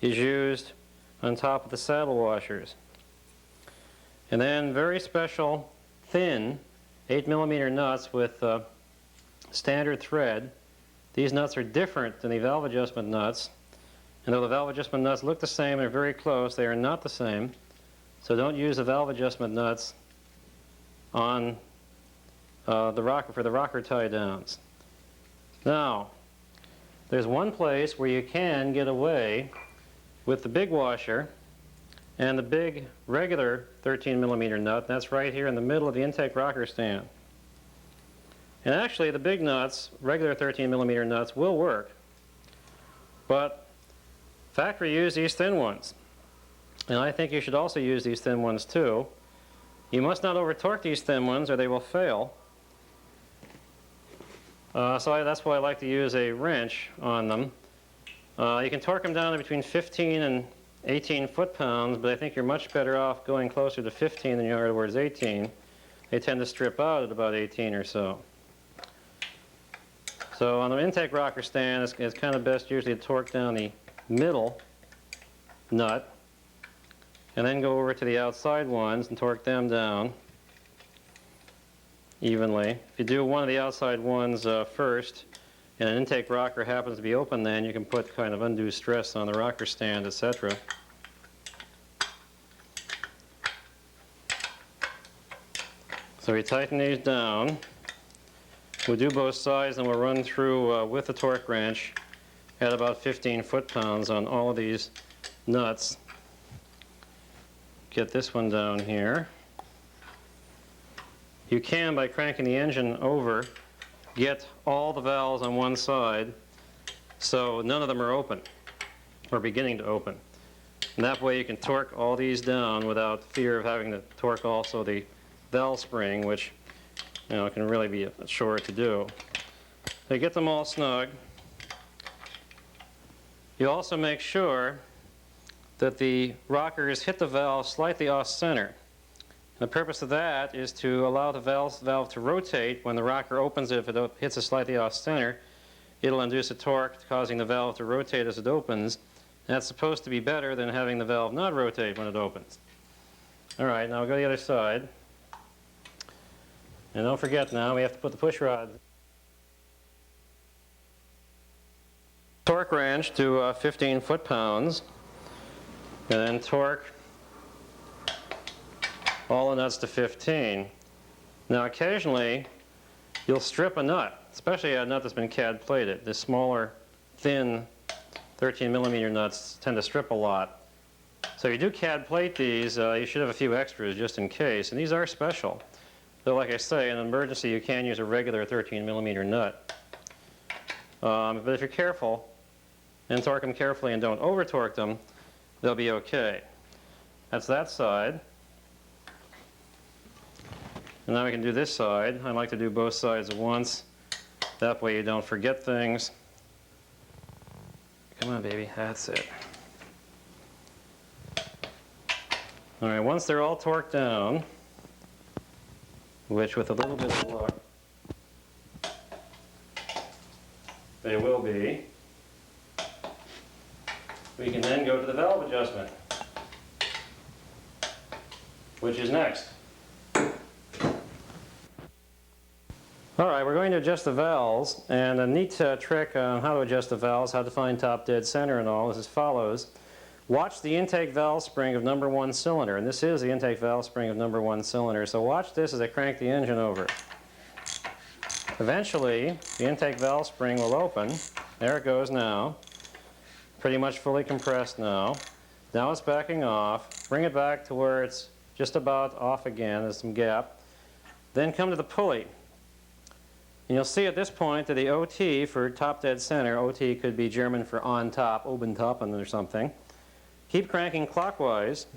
is used on top of the saddle washers. And then very special thin 8mm nuts with standard thread. These nuts are different than the valve adjustment nuts. And though the valve adjustment nuts look the same and are very close, they are not the same. So don't use the valve adjustment nuts on the rocker for the rocker tie downs. Now, there's one place where you can get away with the big washer and the big regular 13mm nut. That's right here in the middle of the intake rocker stand. And actually the big nuts, regular 13mm nuts, will work. But factory use these thin ones. And I think you should also use these thin ones too. You must not over torque these thin ones or they will fail. That's why I like to use a wrench on them. You can torque them down to between 15 and 18 foot-pounds, but I think you're much better off going closer to 15 than you are towards 18. They tend to strip out at about 18 or so. So on the intake rocker stand, it's kind of best usually to torque down the middle nut and then go over to the outside ones and torque them down evenly. If you do one of the outside ones first and an intake rocker happens to be open, then you can put kind of undue stress on the rocker stand, etc. So we tighten these down. We'll do both sides and we'll run through with the torque wrench at about 15 foot-pounds on all of these nuts. Get this one down here. You can, by cranking the engine over, get all the valves on one side so none of them are open or beginning to open. And that way you can torque all these down without fear of having to torque also the valve spring, which can really be a chore to do. So you get them all snug. You also make sure that the rockers hit the valve slightly off-center. The purpose of that is to allow the valve to rotate. When the rocker opens it, if it hits it slightly off-center, it'll induce a torque causing the valve to rotate as it opens. And that's supposed to be better than having the valve not rotate when it opens. All right, now we'll go to the other side. And don't forget now, we have to put the push rod. Torque wrench to 15 foot-pounds. And then torque all the nuts to 15. Now occasionally you'll strip a nut, especially a nut that's been CAD plated. The smaller, thin 13mm nuts tend to strip a lot. So if you do CAD plate these, you should have a few extras just in case. And these are special. So like I say, in an emergency you can use a regular 13mm nut. But if you're careful and torque them carefully and don't over torque them, they'll be okay. That's that side. And now we can do this side. I like to do both sides at once. That way you don't forget things. Come on, baby. That's it. All right, once they're all torqued down, which with a little bit of luck, they will be, we can then go to the valve adjustment, which is next. All right, we're going to adjust the valves, and a neat trick on how to adjust the valves, how to find top dead center and all, is as follows. Watch the intake valve spring of number 1 cylinder, and this is the intake valve spring of number 1 cylinder, so watch this as I crank the engine over. Eventually, the intake valve spring will open. There it goes now. Pretty much fully compressed now. Now it's backing off. Bring it back to where it's just about off again. There's some gap. Then come to the pulley. And you'll see at this point that the OT for top dead center, OT could be German for on top, oben toppen or something. Keep cranking clockwise,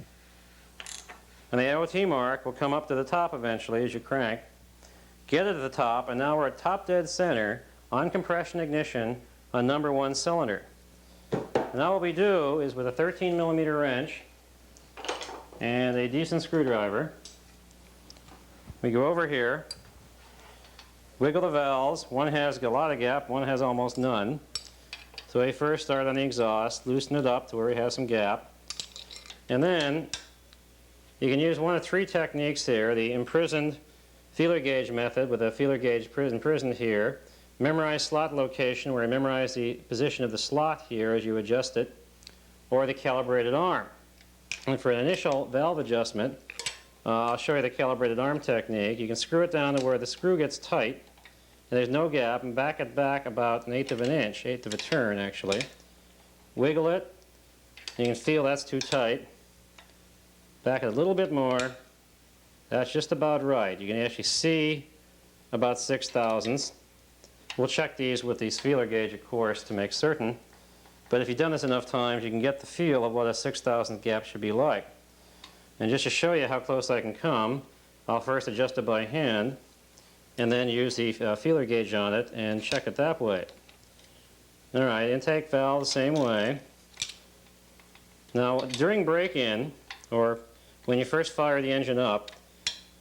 and the OT mark will come up to the top eventually as you crank. Get it to the top, and now we're at top dead center on compression ignition on number 1 cylinder. And now what we do is with a 13mm wrench and a decent screwdriver, we go over here, wiggle the valves. One has a lot of gap, one has almost none. So we first start on the exhaust, loosen it up to where we have some gap. And then you can use one of 3 techniques here, the imprisoned feeler gauge method with a feeler gauge imprisoned here. Memorize slot location, where you memorize the position of the slot here as you adjust it. or the calibrated arm. And for an initial valve adjustment, I'll show you the calibrated arm technique. You can screw it down to where the screw gets tight and there's no gap, and back it back about 1/8 of an inch, 1/8 of a turn actually. Wiggle it. You can feel that's too tight. Back it a little bit more. That's just about right. You can actually see about 6/1000ths. We'll check these with these feeler gauge, of course, to make certain. But if you've done this enough times, you can get the feel of what a 6/1000th gap should be like. And just to show you how close I can come, I'll first adjust it by hand and then use the feeler gauge on it and check it that way. Alright, intake valve the same way. Now, during break-in, or when you first fire the engine up,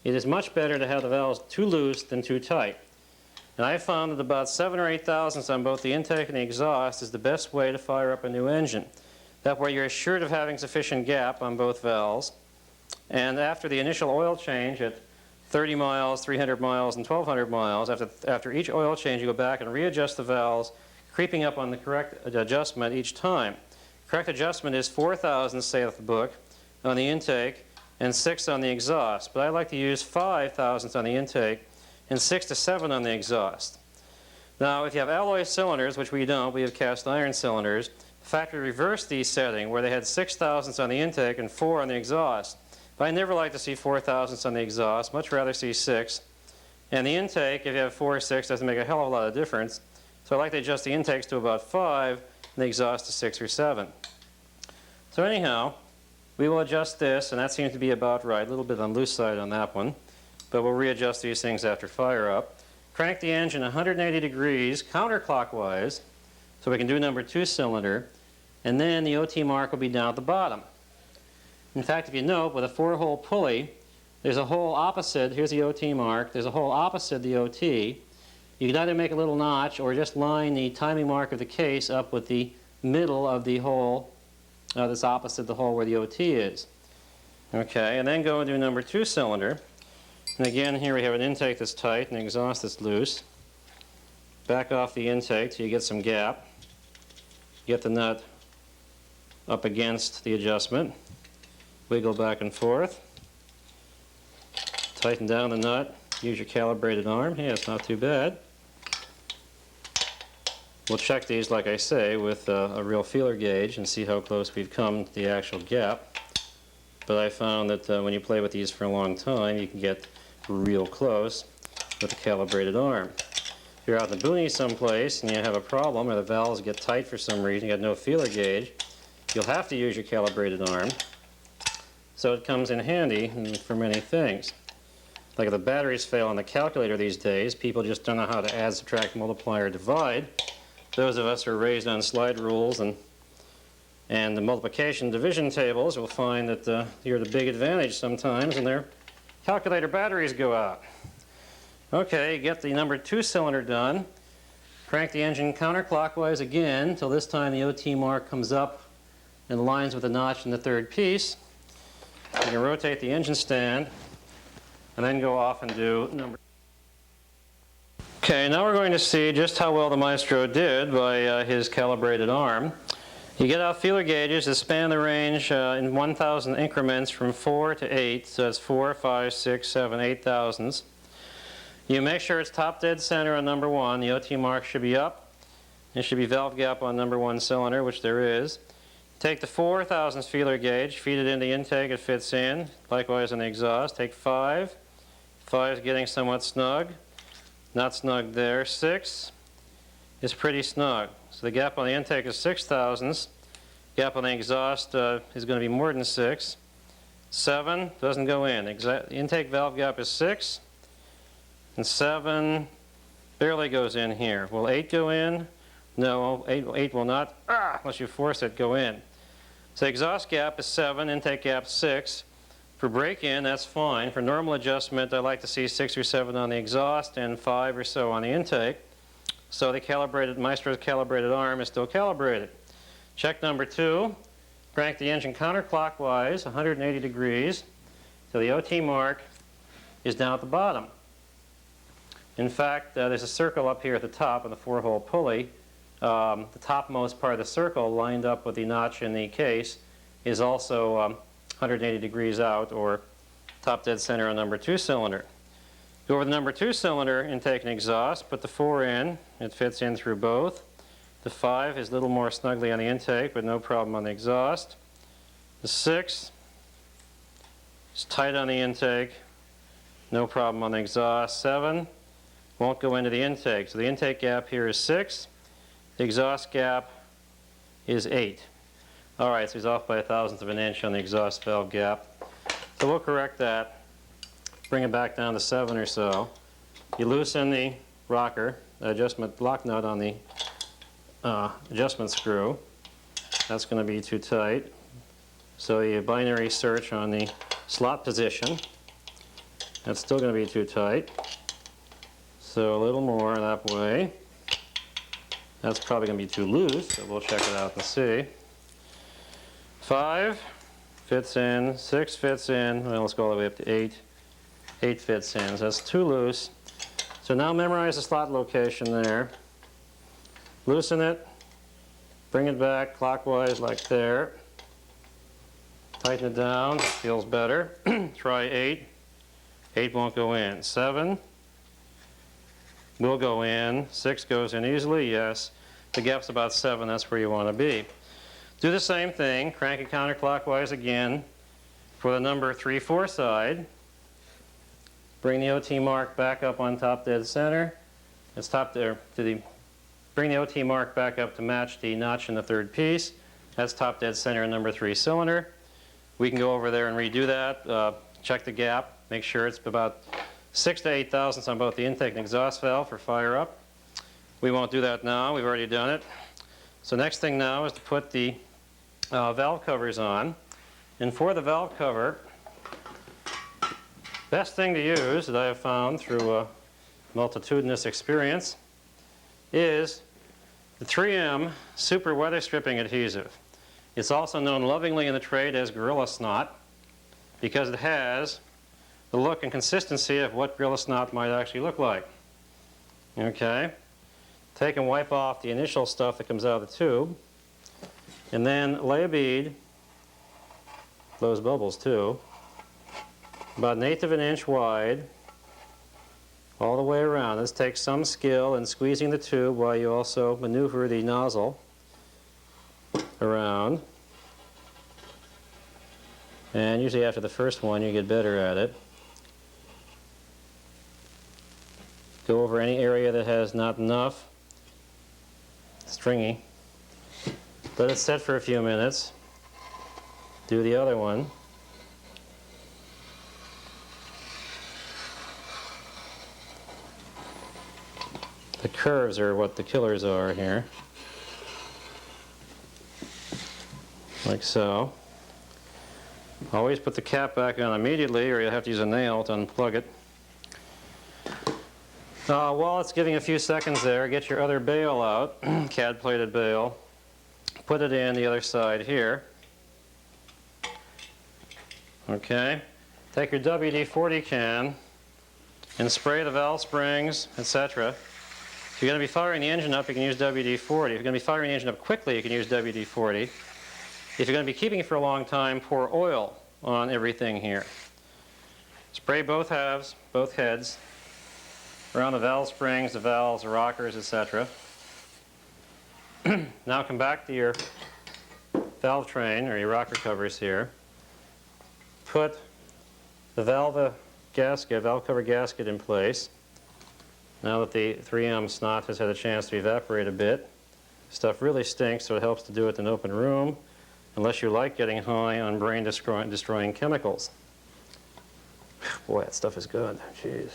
it is much better to have the valves too loose than too tight. And I found that about 7 or 8/1000ths on both the intake and the exhaust is the best way to fire up a new engine. That way you're assured of having sufficient gap on both valves. And after the initial oil change at 30 miles, 300 miles, and 1200 miles, after each oil change you go back and readjust the valves, creeping up on the correct adjustment each time. Correct adjustment is 4/1000ths, saith the book, on the intake and 6 on the exhaust. But I like to use 5/1000ths on the intake and 6 to 7 on the exhaust. Now, if you have alloy cylinders, which we don't, we have cast iron cylinders, the factory reversed these setting where they had 6/1000ths on the intake and 4 on the exhaust. But I never like to see 4/1000ths on the exhaust, much rather see 6. And the intake, if you have 4 or 6, doesn't make a hell of a lot of difference. So I like to adjust the intakes to about 5 and the exhaust to 6 or 7. So anyhow, we will adjust this, and that seems to be about right. A little bit on the loose side on that one. But we'll readjust these things after fire up. Crank the engine 180 degrees counterclockwise so we can do number 2 cylinder, and then the OT mark will be down at the bottom. In fact, if you note, with a 4-hole pulley, there's a hole opposite. Here's the OT mark. There's a hole opposite the OT. You can either make a little notch or just line the timing mark of the case up with the middle of the hole that's opposite the hole where the OT is. Okay, and then go and do number 2 cylinder. And again, here we have an intake that's tight and an exhaust that's loose. Back off the intake till you get some gap. Get the nut up against the adjustment. Wiggle back and forth. Tighten down the nut. Use your calibrated arm. Hey, it's not too bad. We'll check these, like I say, with a real feeler gauge and see how close we've come to the actual gap. But I found that when you play with these for a long time, you can get real close with a calibrated arm. If you're out in the boonies someplace and you have a problem or the valves get tight for some reason, you got no feeler gauge, you'll have to use your calibrated arm. So it comes in handy for many things. Like if the batteries fail on the calculator these days, people just don't know how to add, subtract, multiply, or divide. Those of us who are raised on slide rules and the multiplication division tables will find that you're the big advantage sometimes and their calculator batteries go out. Okay, get the number 2 cylinder done. Crank the engine counterclockwise again until this time the OT mark comes up and aligns with the notch in the 3rd piece. You can rotate the engine stand and then go off and do number. Okay, now we're going to see just how well the maestro did by his calibrated arm. You get out feeler gauges that span the range in 1,000 increments from 4 to 8, so that's 4, 5, 6, 7, 8/1000ths. You make sure it's top dead center on number 1. The OT mark should be up. There should be valve gap on number 1 cylinder, which there is. Take the 4/1000ths feeler gauge, feed it in the intake, it fits in. Likewise on the exhaust. Take 5. 5 is getting somewhat snug. Not snug there. 6 is pretty snug. So the gap on the intake is 6/1000ths. Gap on the exhaust is going to be more than 6. 7 doesn't go in. The intake valve gap is 6. And 7 barely goes in here. Will 8 go in? No, 8 will not, unless you force it, go in. So exhaust gap is 7, intake gap 6. For break-in, that's fine. For normal adjustment, I like to see 6 or 7 on the exhaust and 5 or so on the intake. So the maestro's calibrated arm is still calibrated. Check number 2. Crank the engine counterclockwise, 180 degrees, till the OT mark is down at the bottom. In fact, there's a circle up here at the top of the 4-hole pulley. the topmost part of the circle lined up with the notch in the case is also 180 degrees out, or top dead center on number 2 cylinder. Go over the number 2 cylinder intake and exhaust, put the 4 in, it fits in through both. The 5 is a little more snugly on the intake, but no problem on the exhaust. The 6 is tight on the intake, no problem on the exhaust. 7 won't go into the intake, so the intake gap here is 6. The exhaust gap is 8. All right, so he's off by a thousandth of an inch on the exhaust valve gap. So we'll correct that, bring it back down to 7 or so. You loosen the rocker, the adjustment lock nut on the adjustment screw. That's going to be too tight. So you binary search on the slot position. That's still going to be too tight. So a little more that way. That's probably going to be too loose, so we'll check it out and see. 5 fits in, 6 fits in, well, let's go all the way up to 8. 8 fits in, so that's too loose. So now memorize the slot location there. Loosen it, bring it back clockwise like there. Tighten it down, it feels better. Try 8. 8 won't go in. 7 will go in. 6 goes in easily, yes. The gap's about 7, that's where you want to be. Do the same thing, crank it counterclockwise again for the number 3/4 side. Bring the OT mark back up on top dead center. It's top there to the, bring the OT mark back up to match the notch in the 3rd piece. That's top dead center in number 3 cylinder. We can go over there and redo that, check the gap, make sure it's about 6 to 8 thousandths on both the intake and exhaust valve for fire up. We won't do that now, we've already done it. So next thing now is to put the valve covers on. And for the valve cover, best thing to use that I have found through a multitudinous experience is the 3M Super Weather Stripping Adhesive. It's also known lovingly in the trade as Gorilla Snot because it has the look and consistency of what Gorilla Snot might actually look like. Okay? Take and wipe off the initial stuff that comes out of the tube, and then lay a bead, blows bubbles too, about 1/8 of an inch wide, all the way around. This takes some skill in squeezing the tube while you also maneuver the nozzle around. And usually after the first one you get better at it. Go over any area that has not enough stringy. Let it set for a few minutes. Do the other one. The curves are what the killers are here. Like so. Always put the cap back on immediately or you'll have to use a nail to unplug it. While it's giving a few seconds there, get your other bail out, CAD plated bail. Put it in the other side here. Okay. Take your WD-40 can and spray the valve springs, etc. If you're going to be firing the engine up, you can use WD-40. If you're going to be firing the engine up quickly, you can use WD-40. If you're going to be keeping it for a long time, pour oil on everything here. Spray both halves, both heads, around the valve springs, the valves, the rockers, etc. Now come back to your valve train, or your rocker covers here. Put the valve cover gasket in place. Now that the 3M snot has had a chance to evaporate a bit. Stuff really stinks, so it helps to do it in an open room, unless you like getting high on brain-destroying chemicals. Boy, that stuff is good. Jeez.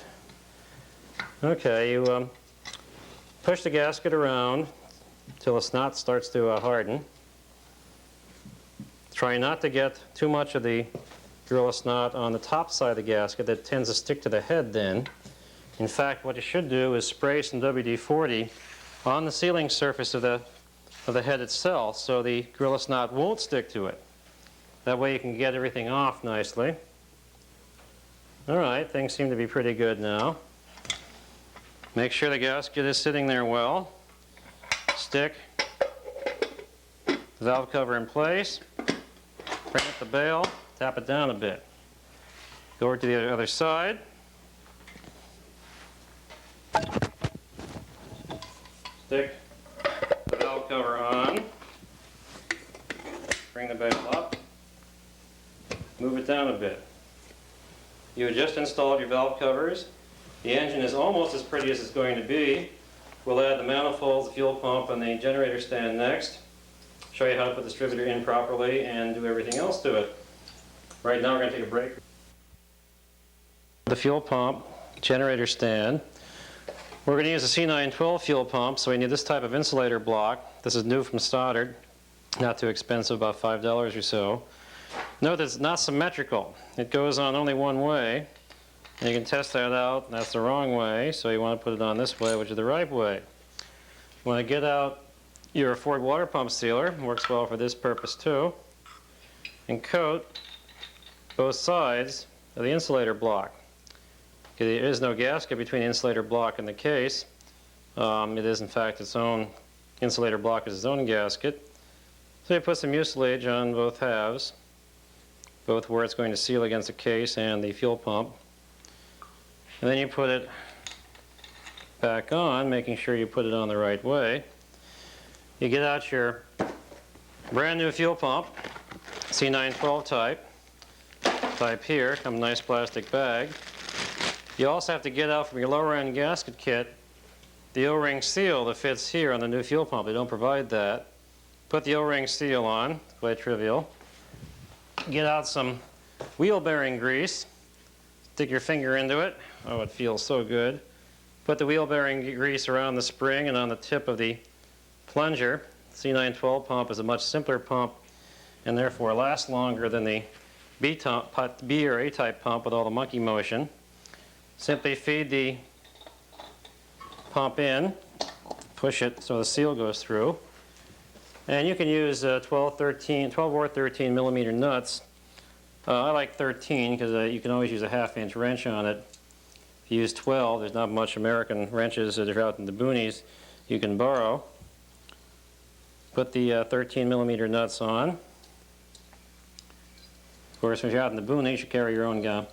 Okay, you push the gasket around until the snot starts to harden. Try not to get too much of the Gorilla Snot on the top side of the gasket. That tends to stick to the head then. In fact, what you should do is spray some WD-40 on the sealing surface of the head itself so the Gorilla Snot won't stick to it. That way you can get everything off nicely. All right, things seem to be pretty good now. Make sure the gasket is sitting there well. stick the valve cover in place, bring up the bail, tap it down a bit. Go over to the other side. Stick the valve cover on. Bring the bail up. Move it down a bit. You have just installed your valve covers. The engine is almost as pretty as it's going to be. We'll add the manifolds, the fuel pump, and the generator stand next. Show you how to put the distributor in properly and do everything else to it. Right now we're going to take a break. The fuel pump, generator stand. We're going to use a C912 fuel pump, so we need this type of insulator block. This is new from Stoddard. Not too expensive, about $5 or so. Note that it's not symmetrical. It goes on only one way. And you can test that out. That's the wrong way, so you want to put it on this way, which is the right way. You want to get out your Ford water pump sealer. It works well for this purpose too. And coat both sides of the insulator block. Okay, there is no gasket between the insulator block and the case. It is in fact its own insulator block is its own gasket. So you put some mucilage on both halves, both where it's going to seal against the case and the fuel pump. And then you put it back on, making sure you put it on the right way. You get out your brand new fuel pump, C912 type here, come in a nice plastic bag. You also have to get out from your lower end gasket kit the O-ring seal that fits here on the new fuel pump. They don't provide that. Put the O-ring seal on, quite trivial. Get out some wheel bearing grease. Stick your finger into it. Oh, it feels so good. Put the wheel bearing grease around the spring and on the tip of the plunger. C912 pump is a much simpler pump and therefore lasts longer than the B or A-type pump with all the monkey motion. Simply feed the pump in, push it so the seal goes through. And you can use 12 or 13 millimeter nuts. I like 13 because you can always use a half-inch wrench on it. If you use 12, there's not much American wrenches that are out in the boonies you can borrow. Put the 13 millimeter nuts on. Of course, when you're out in the boonies, you carry your own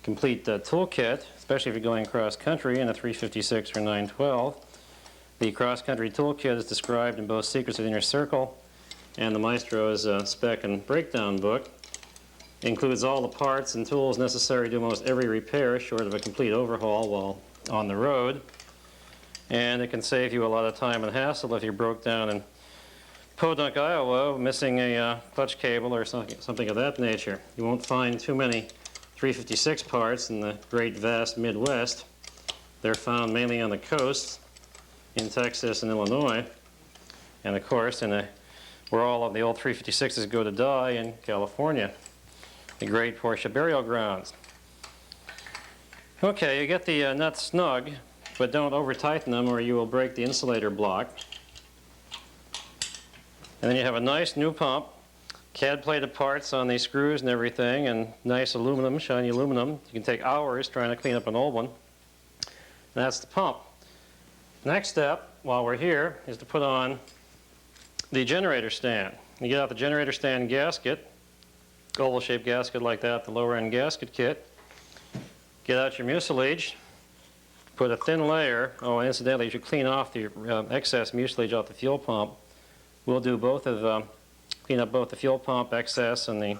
complete toolkit, especially if you're going cross-country in a 356 or 912. The cross-country toolkit is described in both Secrets of the Inner Circle and the Maestro's spec and breakdown book. It includes all the parts and tools necessary to do almost every repair short of a complete overhaul while on the road. And it can save you a lot of time and hassle if you broke down in Podunk, Iowa, missing a clutch cable or something of that nature. You won't find too many 356 parts in the great vast Midwest. They're found mainly on the coast in Texas and Illinois, and of course where all of the old 356s go to die in California, the great Porsche burial grounds. Okay, you get the nuts snug, but don't over tighten them or you will break the insulator block. And then you have a nice new pump, CAD plated parts on these screws and everything, and nice aluminum, shiny aluminum. You can take hours trying to clean up an old one. And that's the pump. Next step, while we're here, is to put on the generator stand. You get out the generator stand gasket, oval-shaped gasket like that, the lower-end gasket kit. Get out your mucilage, put a thin layer. Oh, and incidentally, you should clean off the excess mucilage off the fuel pump. We'll do both of clean up both the fuel pump excess and the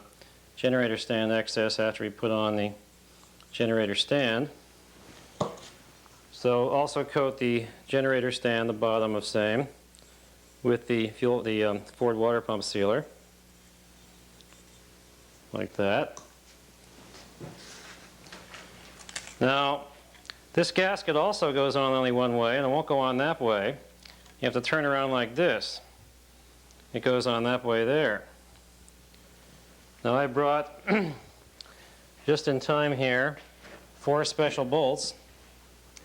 generator stand excess after we put on the generator stand. So also coat the generator stand, the bottom of same, with the Ford water pump sealer, like that. Now, this gasket also goes on only one way, and it won't go on that way. You have to turn around like this. It goes on that way there. Now I brought, just in time here, 4 special bolts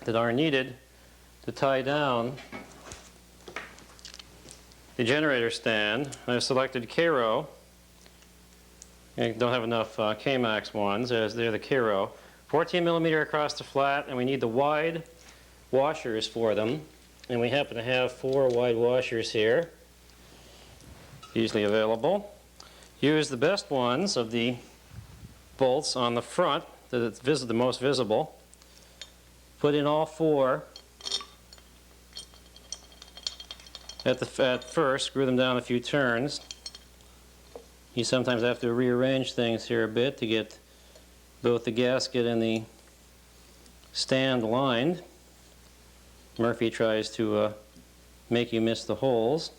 that are needed to tie down the generator stand. I've selected Cairo. I don't have enough K-Max ones, as they're the Cairo. 14 millimeter across the flat, and we need the wide washers for them. and we happen to have 4 wide washers here, easily available. Use the best ones of the bolts on the front that it's the most visible. Put in all 4 at first, screw them down a few turns. You sometimes have to rearrange things here a bit to get both the gasket and the stand lined. Murphy tries to make you miss the holes.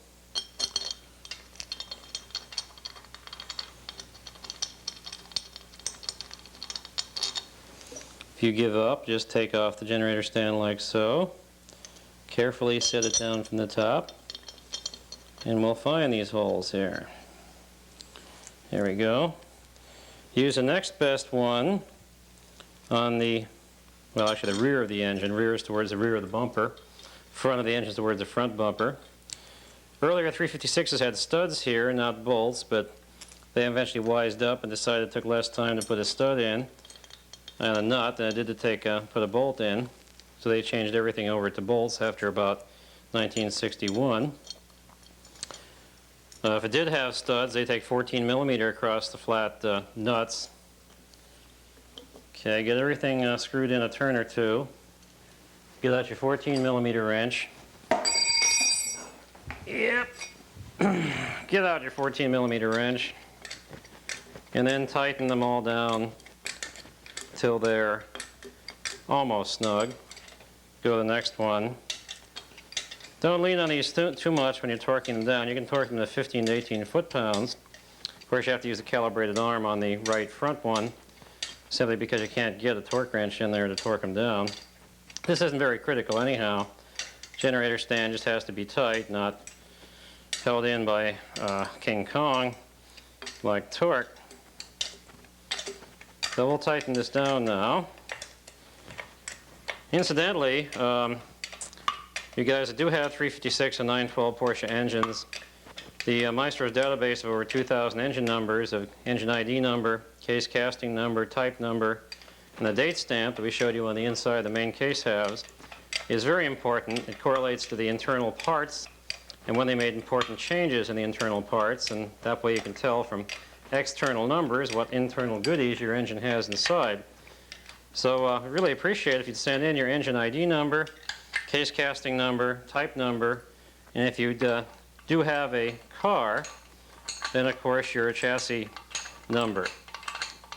If you give up, just take off the generator stand like so. Carefully set it down from the top, and we'll find these holes here. There we go. Use the next best one on the, well, actually the rear of the engine. Rear is towards the rear of the bumper. Front of the engine is towards the front bumper. Earlier 356s had studs here, not bolts, but they eventually wised up and decided it took less time to put a stud in and a nut than it did to put a bolt in. So they changed everything over to bolts after about 1961. If it did have studs, they take 14 millimeter across the flat nuts. Okay, get everything screwed in a turn or two. Get out your 14 millimeter wrench. Yep. Get out your 14 millimeter wrench. And then tighten them all down till they're almost snug. Go to the next one. Don't lean on these too much when you're torquing them down. You can torque them to 15 to 18 foot-pounds. Of course, you have to use a calibrated arm on the right front one, simply because you can't get a torque wrench in there to torque them down. This isn't very critical anyhow. Generator stand just has to be tight, not held in by King Kong like torque. So we'll tighten this down now. Incidentally, you guys that do have 356 and 912 Porsche engines, the Maestro's database of over 2,000 engine numbers, of engine ID number, case casting number, type number, and the date stamp that we showed you on the inside of the main case halves is very important. It correlates to the internal parts and when they made important changes in the internal parts, and that way you can tell from external numbers what internal goodies your engine has inside. So I really appreciate it if you'd send in your engine ID number, case casting number, type number, and if you do have a car, then of course your chassis number.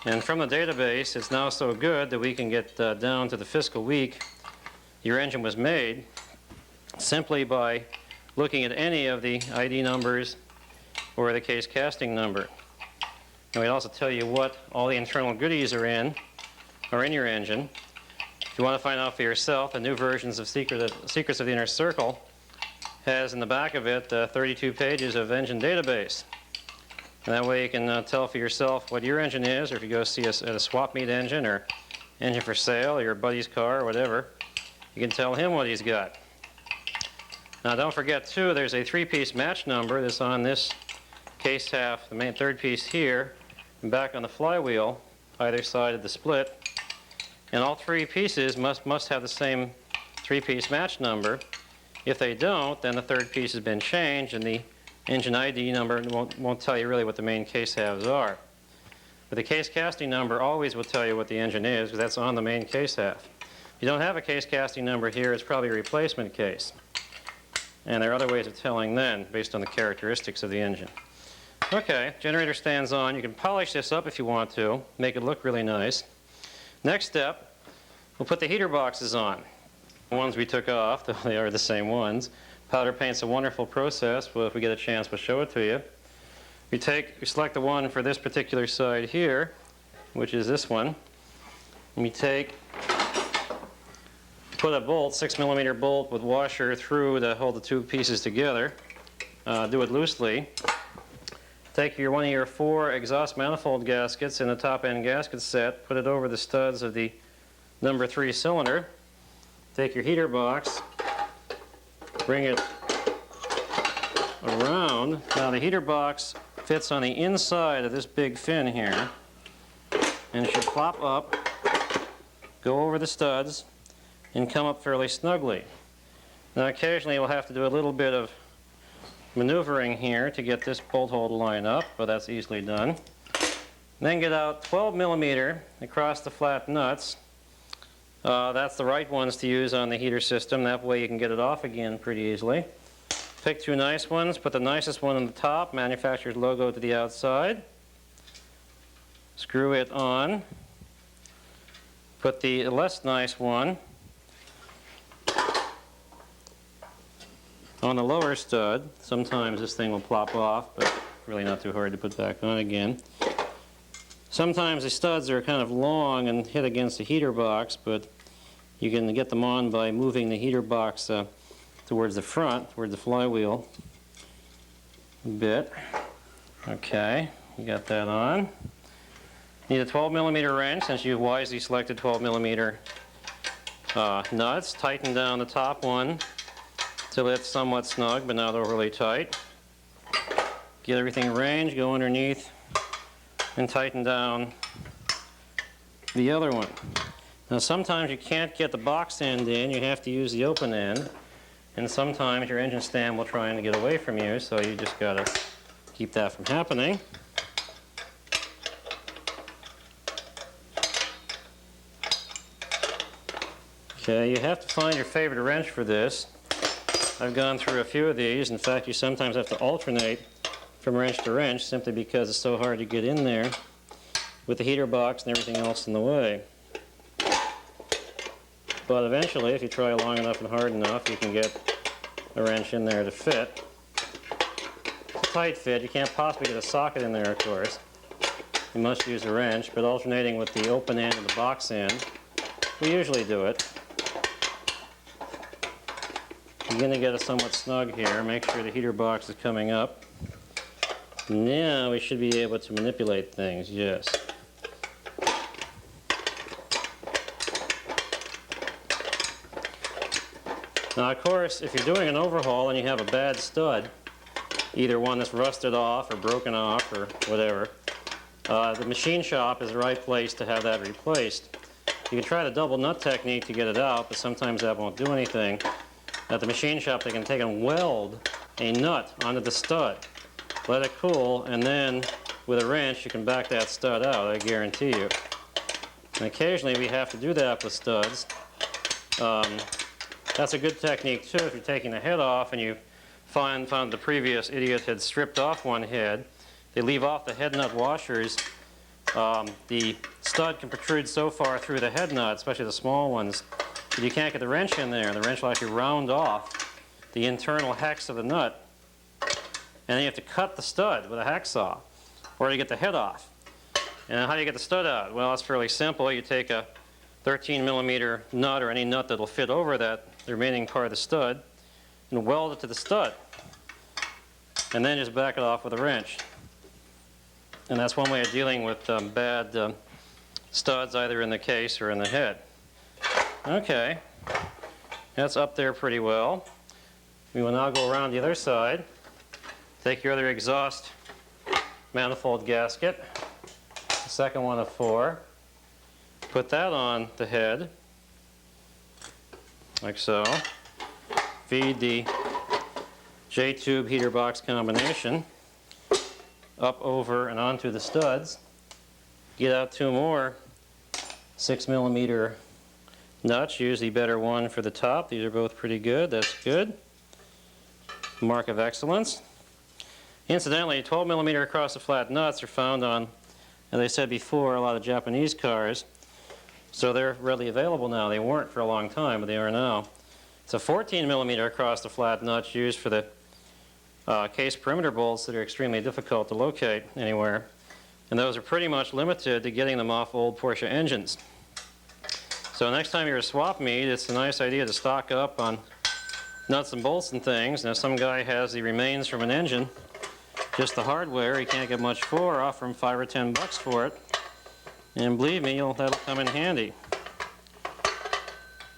And from the database, it's now so good that we can get down to the fiscal week your engine was made simply by looking at any of the ID numbers or the case casting number. And we'd also tell you what all the internal goodies are in your engine. If you want to find out for yourself, the new versions of Secrets of the Inner Circle has in the back of it 32 pages of engine database. And that way you can tell for yourself what your engine is, or if you go see us at a swap meet engine or engine for sale or your buddy's car or whatever, you can tell him what he's got. Now don't forget too, there's a 3-piece match number that's on this case half, the main third piece here, and back on the flywheel, either side of the split. And all 3 pieces must have the same 3-piece match number. If they don't, then the third piece has been changed and the engine ID number won't tell you really what the main case halves are. But the case casting number always will tell you what the engine is, because that's on the main case half. If you don't have a case casting number here, it's probably a replacement case. And there are other ways of telling then, based on the characteristics of the engine. Okay, generator stands on. You can polish this up if you want to, make it look really nice. Next step, we'll put the heater boxes on. The ones we took off, they are the same ones. Powder paint's a wonderful process. Well, if we get a chance, we'll show it to you. We select the one for this particular side here, which is this one. And we put a bolt, 6mm bolt with washer through to hold the 2 pieces together. Do it loosely. Take one of your 4 exhaust manifold gaskets in the top end gasket set, put it over the studs of the number 3 cylinder. Take your heater box, bring it around. Now the heater box fits on the inside of this big fin here, and it should plop up, go over the studs, and come up fairly snugly. Now occasionally we'll have to do a little bit of maneuvering here to get this bolt hole to line up, but that's easily done. Then get out 12 millimeter across the flat nuts. That's the right ones to use on the heater system. That way you can get it off again pretty easily. Pick two nice ones, put the nicest one on the top, manufacturer's logo to the outside. Screw it on. Put the less nice one on the lower stud. Sometimes this thing will plop off, but really not too hard to put back on again. Sometimes the studs are kind of long and hit against the heater box, but you can get them on by moving the heater box towards the front, towards the flywheel a bit. Okay, you got that on. Need a 12 millimeter wrench, since you've wisely selected 12 millimeter nuts. Tighten down the top one till it's somewhat snug, but not overly tight. Get everything arranged, go underneath, and tighten down the other one. Now sometimes you can't get the box end in, you have to use the open end. And sometimes your engine stand will try and get away from you, so you just got to keep that from happening. Okay, you have to find your favorite wrench for this. I've gone through a few of these. In fact, you sometimes have to alternate from wrench to wrench simply because it's so hard to get in there with the heater box and everything else in the way. But eventually, if you try long enough and hard enough, you can get a wrench in there to fit. It's a tight fit. You can't possibly get a socket in there, of course. You must use a wrench, but alternating with the open end and the box end, we usually do it. You're going to get it somewhat snug here. Make sure the heater box is coming up. Now we should be able to manipulate things, yes. Now, of course, if you're doing an overhaul and you have a bad stud, either one that's rusted off or broken off or whatever, the machine shop is the right place to have that replaced. You can try the double nut technique to get it out, but sometimes that won't do anything. At the machine shop, they can take and weld a nut onto the stud, let it cool, and then with a wrench you can back that stud out, I guarantee you. And occasionally we have to do that with studs. That's a good technique too if you're taking the head off and you found the previous idiot had stripped off one head. They leave off the head nut washers. The stud can protrude so far through the head nut, especially the small ones, that you can't get the wrench in there. The wrench will actually round off the internal hex of the nut. And then you have to cut the stud with a hacksaw, or you get the head off. And how do you get the stud out? Well, it's fairly simple. You take a 13 millimeter nut, or any nut that will fit over the remaining part of the stud, and weld it to the stud. And then just back it off with a wrench. And that's one way of dealing with bad studs, either in the case or in the head. Okay, that's up there pretty well. We will now go around the other side. Take your other exhaust manifold gasket, the second one of 4. Put that on the head, like so. Feed the J-tube heater box combination up, over, and onto the studs. Get out 2 more 6 millimeter nuts. Use the better one for the top. These are both pretty good. That's good. Mark of excellence. Incidentally, 12 millimeter across the flat nuts are found on, as I said before, a lot of Japanese cars. So they're readily available now. They weren't for a long time, but they are now. It's a 14 millimeter across the flat nuts used for the case perimeter bolts that are extremely difficult to locate anywhere. And those are pretty much limited to getting them off old Porsche engines. So next time you're a swap meet, it's a nice idea to stock up on nuts and bolts and things. Now, some guy has the remains from an engine, just the hardware, he can't get much for. Offer him $5 or $10 for it. And believe me, that'll come in handy.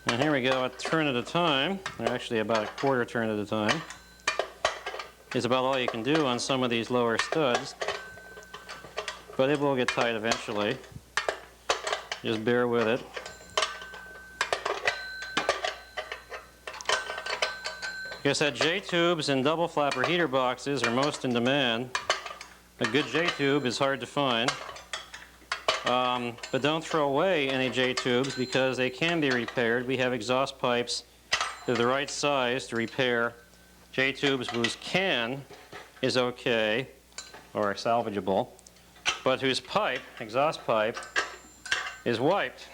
And here we go, a turn at a time, or actually about a quarter turn at a time, is about all you can do on some of these lower studs. But it will get tight eventually. Just bear with it. Like I said, J-tubes and double flapper heater boxes are most in demand. A good J-tube is hard to find. But don't throw away any J-tubes because they can be repaired. We have exhaust pipes that are the right size to repair J-tubes whose can is okay or salvageable, but whose pipe, exhaust pipe, is wiped.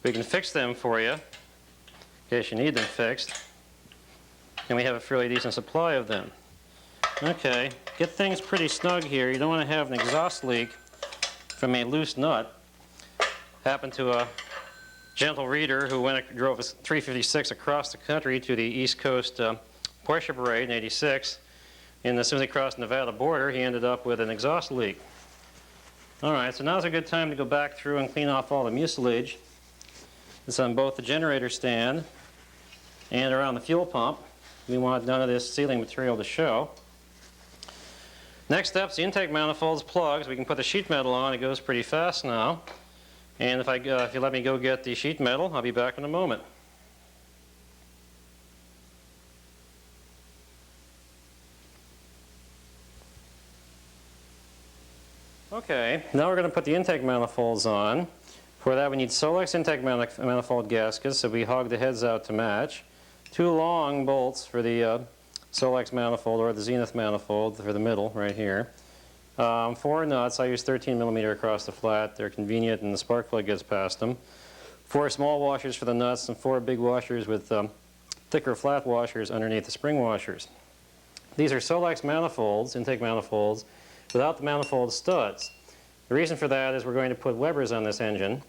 We can fix them for you in case you need them fixed, and we have a fairly decent supply of them. Okay, get things pretty snug here. You don't want to have an exhaust leak from a loose nut. Happened to a gentle reader who drove a 356 across the country to the East Coast Porsche parade in '86. And as soon as he crossed the Nevada border, he ended up with an exhaust leak. All right, so now's a good time to go back through and clean off all the mucilage. It's on both the generator stand and around the fuel pump. We want none of this sealing material to show. Next step's the intake manifolds, plugs. We can put the sheet metal on. It goes pretty fast now. And if you let me go get the sheet metal, I'll be back in a moment. Okay, now we're going to put the intake manifolds on. For that we need Solex intake manifold gaskets, so we hog the heads out to match. 2 long bolts for the Solex manifold or the Zenith manifold for the middle right here. 4 nuts. I use 13mm across the flat. They're convenient and the spark plug gets past them. 4 small washers for the nuts and 4 big washers with thicker flat washers underneath the spring washers. These are Solex manifolds, intake manifolds, without the manifold studs. The reason for that is we're going to put Webers on this engine,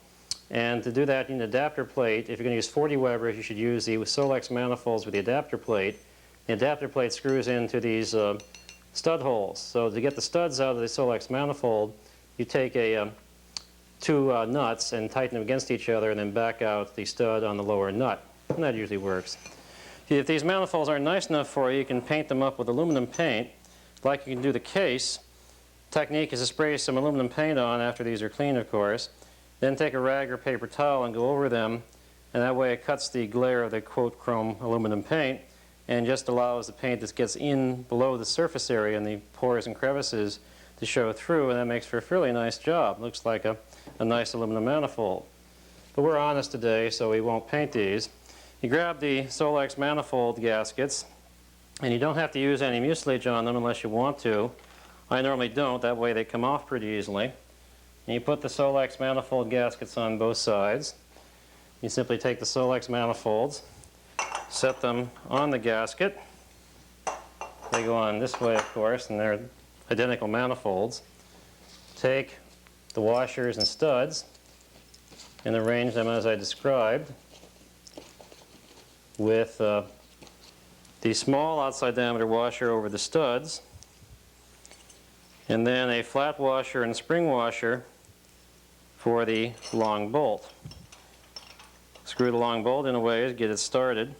and to do that you need an adapter plate. If you're going to use 40 Webers, you should use the Solex manifolds with the adapter plate. The adapter plate screws into these stud holes. So to get the studs out of the Solex manifold, you take 2 nuts and tighten them against each other and then back out the stud on the lower nut. And that usually works. If these manifolds aren't nice enough for you, you can paint them up with aluminum paint, like you can do the case. Technique is to spray some aluminum paint on after these are cleaned, of course. Then take a rag or paper towel and go over them, and that way it cuts the glare of the quote chrome aluminum paint and just allows the paint that gets in below the surface area and the pores and crevices to show through, and that makes for a fairly nice job. Looks like a nice aluminum manifold. But we're honest today, so we won't paint these. You grab the Solex manifold gaskets, and you don't have to use any mucilage on them unless you want to. I normally don't, that way they come off pretty easily. And you put the Solex manifold gaskets on both sides. You simply take the Solex manifolds, set them on the gasket. They go on this way, of course, and they're identical manifolds. Take the washers and studs and arrange them as I described, with the small outside diameter washer over the studs, and then a flat washer and spring washer for the long bolt. Screw the long bolt in a way to get it started.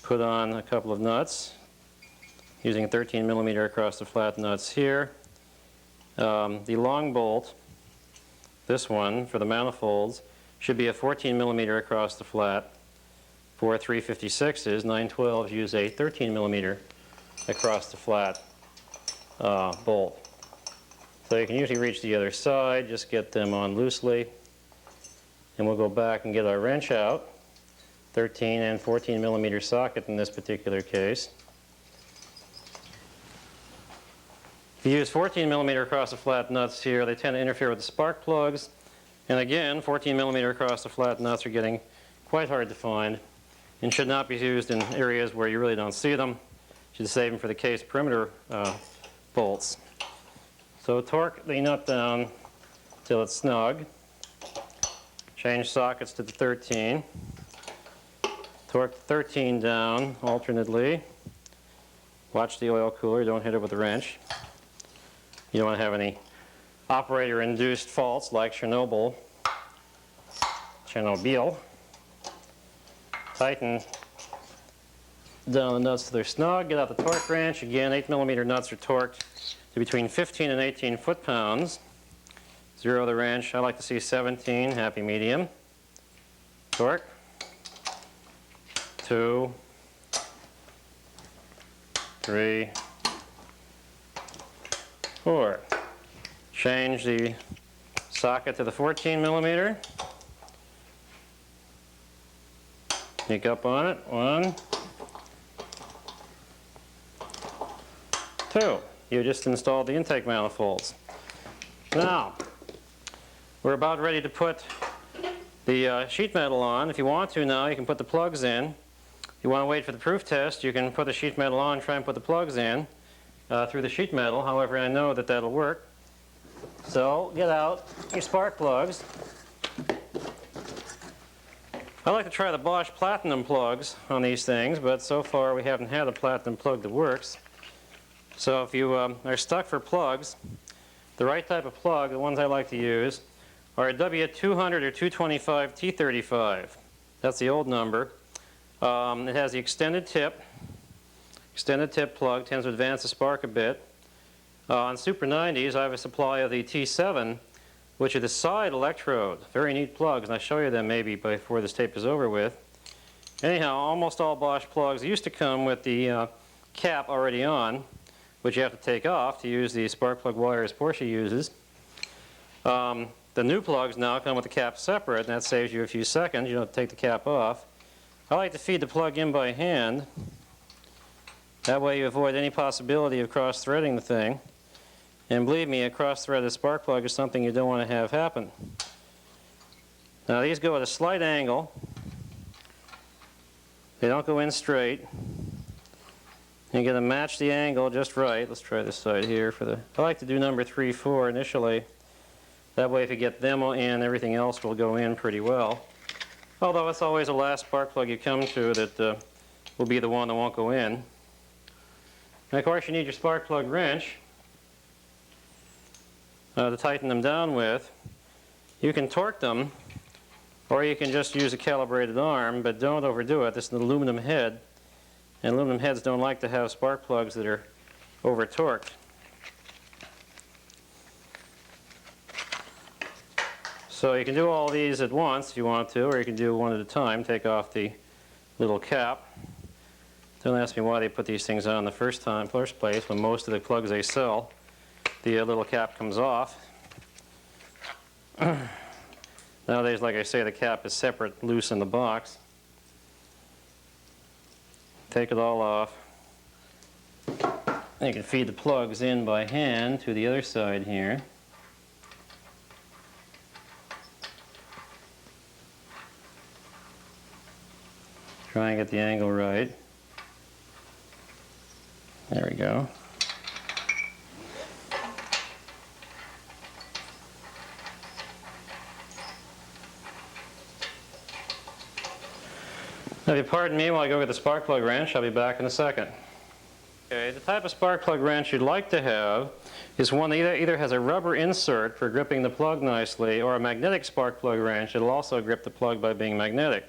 Put on a couple of nuts, using a 13mm across the flat nuts here. The long bolt, this one for the manifolds, should be a 14mm across the flat. For 356s, 912s use a 13mm across the flat bolt. So you can usually reach the other side, just get them on loosely. And we'll go back and get our wrench out. 13 and 14mm socket in this particular case. If you use 14mm across the flat nuts here, they tend to interfere with the spark plugs. And again, 14mm across the flat nuts are getting quite hard to find and should not be used in areas where you really don't see them. You should save them for the case perimeter bolts. So torque the nut down till it's snug. Change sockets to the 13. Torque the 13 down alternately. Watch the oil cooler, don't hit it with a wrench. You don't want to have any operator-induced faults like Chernobyl. Tighten down the nuts so they're snug. Get out the torque wrench. Again, 8mm nuts are torqued to between 15 and 18 foot-pounds. Zero the wrench. I like to see 17, happy medium. Torque. 2, 3, 4. Change the socket to the 14 millimeter. Sneak up on it. 1, 2. You just installed the intake manifolds. Now, we're about ready to put the sheet metal on. If you want to now, you can put the plugs in. If you want to wait for the proof test, you can put the sheet metal on and try and put the plugs in through the sheet metal. However, I know that that'll work. So, get out your spark plugs. I like to try the Bosch Platinum plugs on these things, but so far we haven't had a Platinum plug that works. So if you are stuck for plugs, the right type of plug, the ones I like to use, are a W200 or 225 T35. That's the old number. It has the extended tip plug, tends to advance the spark a bit. On Super 90s, I have a supply of the T7, which are the side electrode. Very neat plugs, and I'll show you them maybe before this tape is over with. Anyhow, almost all Bosch plugs used to come with the cap already on, which you have to take off to use the spark plug wires Porsche uses. The new plugs now come with the cap separate, and that saves you a few seconds. You don't have to take the cap off. I like to feed the plug in by hand. That way you avoid any possibility of cross-threading the thing. And believe me, a cross-threaded spark plug is something you don't want to have happen. Now these go at a slight angle. They don't go in straight. You're going to match the angle just right. Let's try this side here for the... I like to do number 3, 4 initially. That way if you get them in, everything else will go in pretty well. Although it's always the last spark plug you come to that will be the one that won't go in. And of course you need your spark plug wrench to tighten them down with. You can torque them, or you can just use a calibrated arm, but don't overdo it. This is an aluminum head, and aluminum heads don't like to have spark plugs that are over torqued. So you can do all these at once if you want to, or you can do one at a time. Take off the little cap. Don't ask me why they put these things on the first place when most of the plugs they sell, the little cap comes off. Nowadays, like I say, the cap is separate, loose in the box. Take it all off. And you can feed the plugs in by hand to the other side here. Try and get the angle right. There we go. Now, if you pardon me while I go get the spark plug wrench, I'll be back in a second. Okay, the type of spark plug wrench you'd like to have is one that either has a rubber insert for gripping the plug nicely, or a magnetic spark plug wrench. It'll also grip the plug by being magnetic.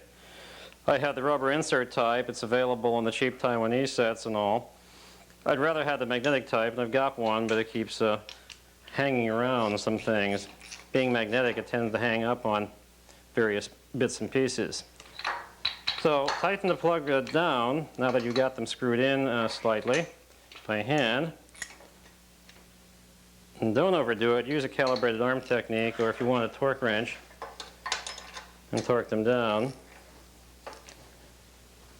I have the rubber insert type. It's available in the cheap Taiwanese sets and all. I'd rather have the magnetic type, and I've got one, but it keeps hanging around some things. Being magnetic, it tends to hang up on various bits and pieces. So tighten the plug down now that you've got them screwed in slightly by hand. And don't overdo it. Use a calibrated arm technique, or if you want a torque wrench, and torque them down.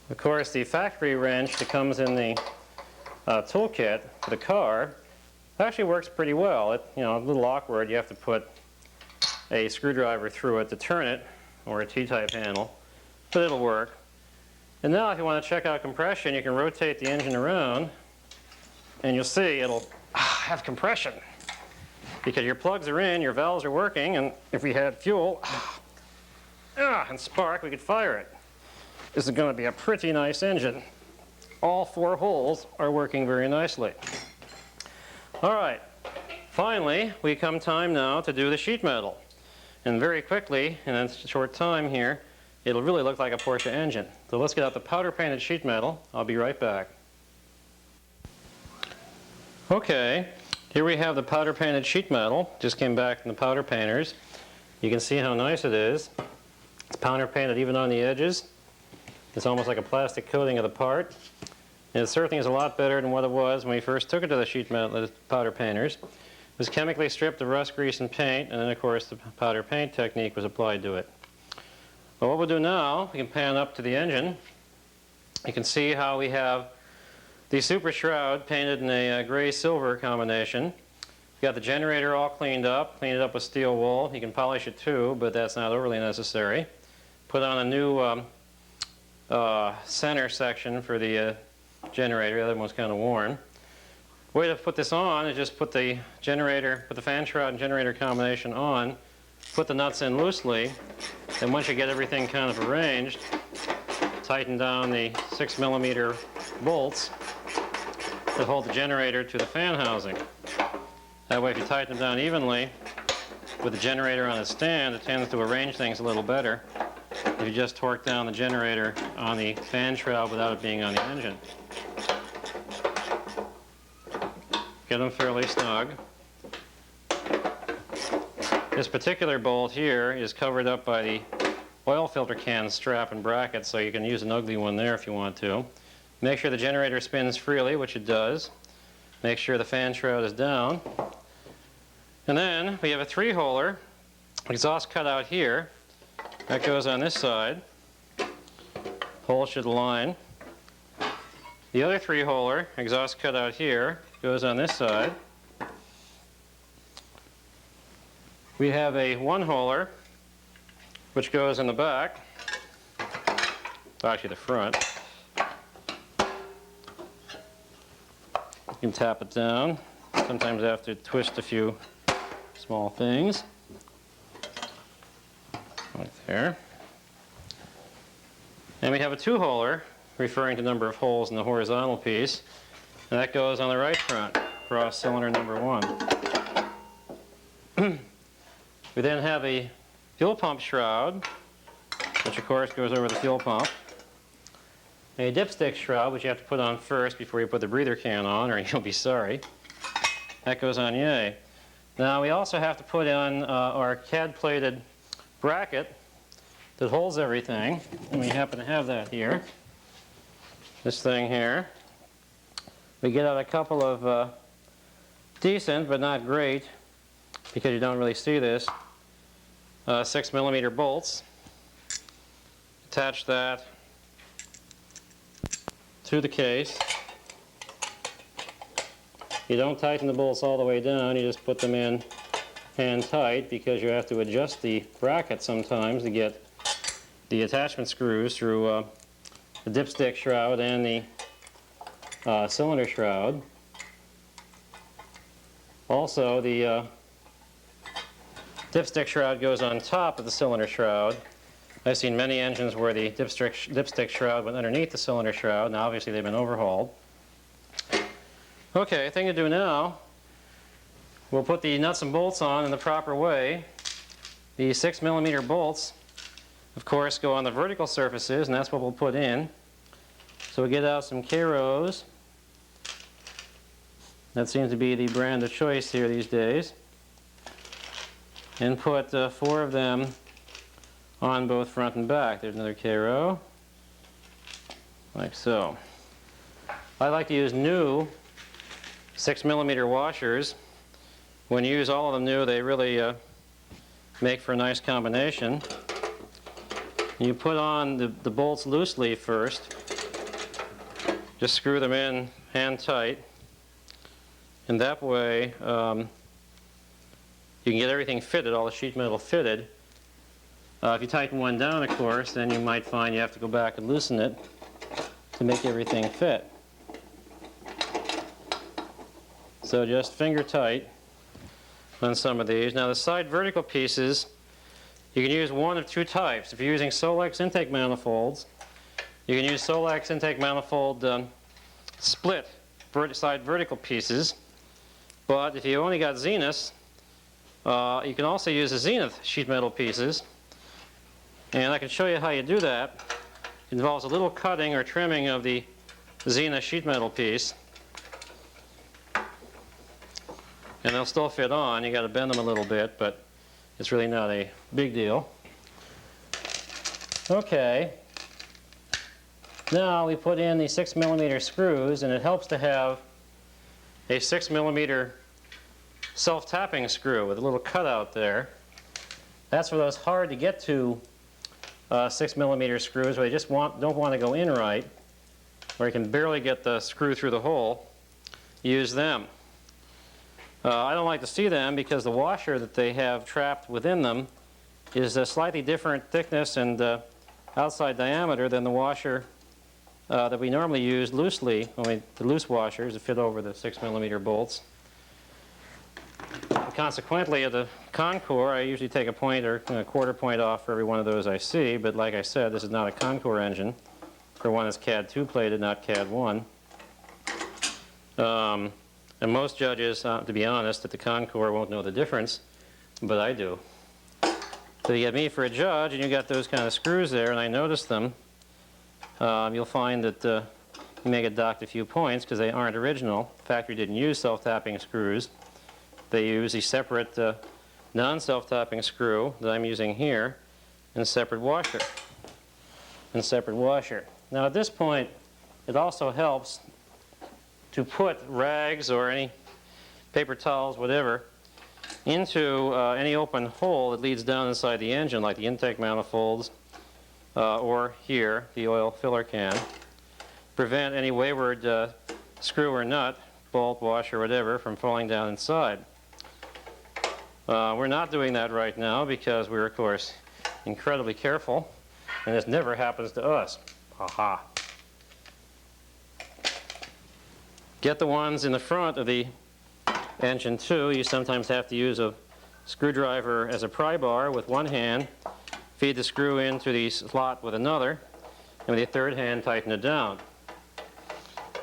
Of course, the factory wrench that comes in the toolkit for the car actually works pretty well. A little awkward. You have to put a screwdriver through it to turn it, or a T-type handle, but it'll work. And now if you want to check out compression, you can rotate the engine around, and you'll see it'll have compression. Because your plugs are in, your valves are working, and if we had fuel and spark, we could fire it. This is going to be a pretty nice engine. All 4 holes are working very nicely. All right, finally, we come time now to do the sheet metal. And very quickly, in a short time here, it'll really look like a Porsche engine. So let's get out the powder painted sheet metal. I'll be right back. Okay, here we have the powder painted sheet metal. Just came back from the powder painters. You can see how nice it is. It's powder painted even on the edges. It's almost like a plastic coating of the part. And it certainly is a lot better than what it was when we first took it to the sheet metal powder painters. It was chemically stripped of rust, grease, and paint, and then of course the powder paint technique was applied to it. Well, what we'll do now, we can pan up to the engine. You can see how we have the super shroud painted in a gray-silver combination. We've got the generator all cleaned it up with steel wool. You can polish it too, but that's not overly necessary. Put on a new center section for the generator. The other one's kind of worn. The way to put this on is just put the fan shroud and generator combination on, put the nuts in loosely, and once you get everything kind of arranged, tighten down the 6mm bolts that hold the generator to the fan housing. That way, if you tighten them down evenly with the generator on its stand, it tends to arrange things a little better if you just torque down the generator on the fan shroud without it being on the engine. Get them fairly snug. This particular bolt here is covered up by the oil filter can strap and bracket, so you can use an ugly one there if you want to. Make sure the generator spins freely, which it does. Make sure the fan shroud is down. And then we have a 3-holer exhaust cutout here. That goes on this side. Hole should align. The other 3-holer exhaust cutout here goes on this side. We have a 1-holer which goes in the back, actually the front. You can tap it down. Sometimes I have to twist a few small things. Right there. And we have a 2-holer, referring to number of holes in the horizontal piece. And that goes on the right front, across cylinder number 1. We then have a fuel pump shroud, which of course goes over the fuel pump. A dipstick shroud, which you have to put on first before you put the breather can on, or you'll be sorry. That goes on yay. Now we also have to put on our CAD-plated bracket that holds everything, and we happen to have that here. This thing here. We get out a couple of decent, but not great, because you don't really see this, 6mm bolts. Attach that to the case. You don't tighten the bolts all the way down, you just put them in hand tight, because you have to adjust the bracket sometimes to get the attachment screws through the dipstick shroud and the cylinder shroud. Also, the dipstick shroud goes on top of the cylinder shroud. I've seen many engines where the dipstick shroud went underneath the cylinder shroud. Now obviously they've been overhauled. Okay, thing to do now, we'll put the nuts and bolts on in the proper way. The 6mm bolts, of course, go on the vertical surfaces, and that's what we'll put in. So we get out some K-Rows. That seems to be the brand of choice here these days. And put 4 of them on both front and back. There's another K-Row, like so. I like to use new 6mm washers. When you use all of them new, they really make for a nice combination. You put on the bolts loosely first. Just screw them in hand tight. And that way you can get everything fitted, all the sheet metal fitted. If you tighten one down, of course, then you might find you have to go back and loosen it to make everything fit. So just finger tight on some of these. Now the side vertical pieces, you can use one of 2 types. If you're using Solex intake manifolds, you can use Solex intake manifold split side vertical pieces. But if you only got Zenith, you can also use the Zenith sheet metal pieces. And I can show you how you do that. It involves a little cutting or trimming of the Zenith sheet metal piece. And they'll still fit on. You got to bend them a little bit, but it's really not a big deal. Okay. Now we put in the 6mm screws, and it helps to have a 6mm self-tapping screw with a little cutout there. That's for those hard to get to 6mm screws where they just don't want to go in right, or you can barely get the screw through the hole. Use them. I don't like to see them because the washer that they have trapped within them is a slightly different thickness and outside diameter than the washer that we normally use loosely, the loose washers that fit over the 6mm bolts. And consequently, at the Concours, I usually take a point or a quarter point off for every one of those I see, but like I said, this is not a Concours engine. For one, it's CAD 2 plated, not CAD 1. And most judges, to be honest, at the Concours won't know the difference, but I do. So you get me for a judge, and you got those kind of screws there, and I noticed them. You'll find that you may get docked a few points because they aren't original. The factory didn't use self-tapping screws. They use a separate non-self-tapping screw that I'm using here and a separate washer. Now at this point, it also helps to put rags or any paper towels, whatever, into any open hole that leads down inside the engine, like the intake manifolds, or here, the oil filler can. Prevent any wayward screw or nut, bolt, washer, whatever, from falling down inside. We're not doing that right now because we're, of course, incredibly careful, and this never happens to us. Aha. Get the ones in the front of the engine too. You sometimes have to use a screwdriver as a pry bar with one hand, feed the screw into the slot with another, and with your third hand tighten it down.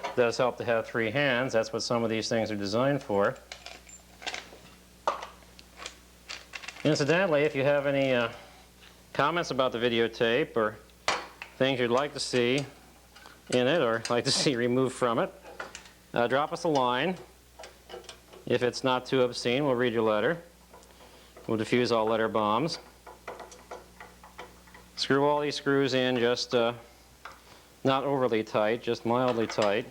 It does help to have three hands. That's what some of these things are designed for. Incidentally, if you have any comments about the videotape or things you'd like to see in it or like to see removed from it, drop us a line. If it's not too obscene, we'll read your letter. We'll diffuse all letter bombs. Screw all these screws in just not overly tight, just mildly tight,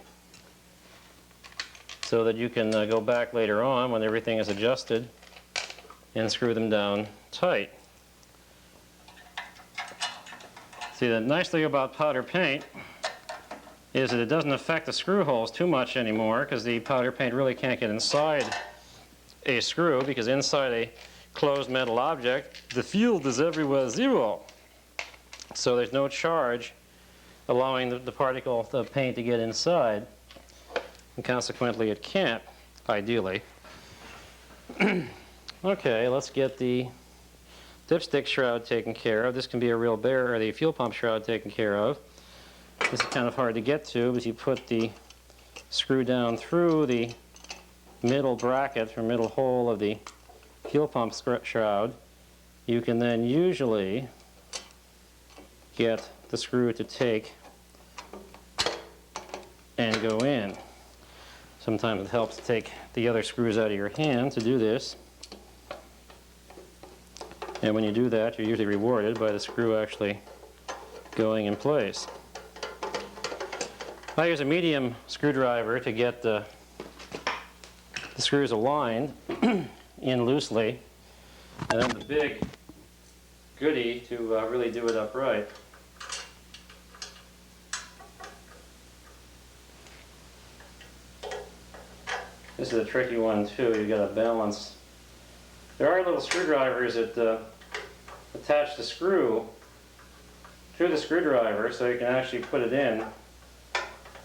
so that you can go back later on when everything is adjusted and screw them down tight. See, the nice thing about powder paint is that it doesn't affect the screw holes too much anymore, because the powder paint really can't get inside a screw, because inside a closed metal object, the field is everywhere zero. So there's no charge allowing the particle of paint to get inside, and consequently it can't, ideally. Okay, let's get the dipstick shroud taken care of. This can be a real bear, or the fuel pump shroud taken care of. This is kind of hard to get to, but you put the screw down through the middle bracket or middle hole of the fuel pump shroud. You can then usually get the screw to take and go in. Sometimes it helps to take the other screws out of your hand to do this. And when you do that, you're usually rewarded by the screw actually going in place. I use a medium screwdriver to get the screws aligned in loosely, and then the big goody to really do it upright. This is a tricky one too. You've got to balance. There are little screwdrivers that attach the screw to the screwdriver, so you can actually put it in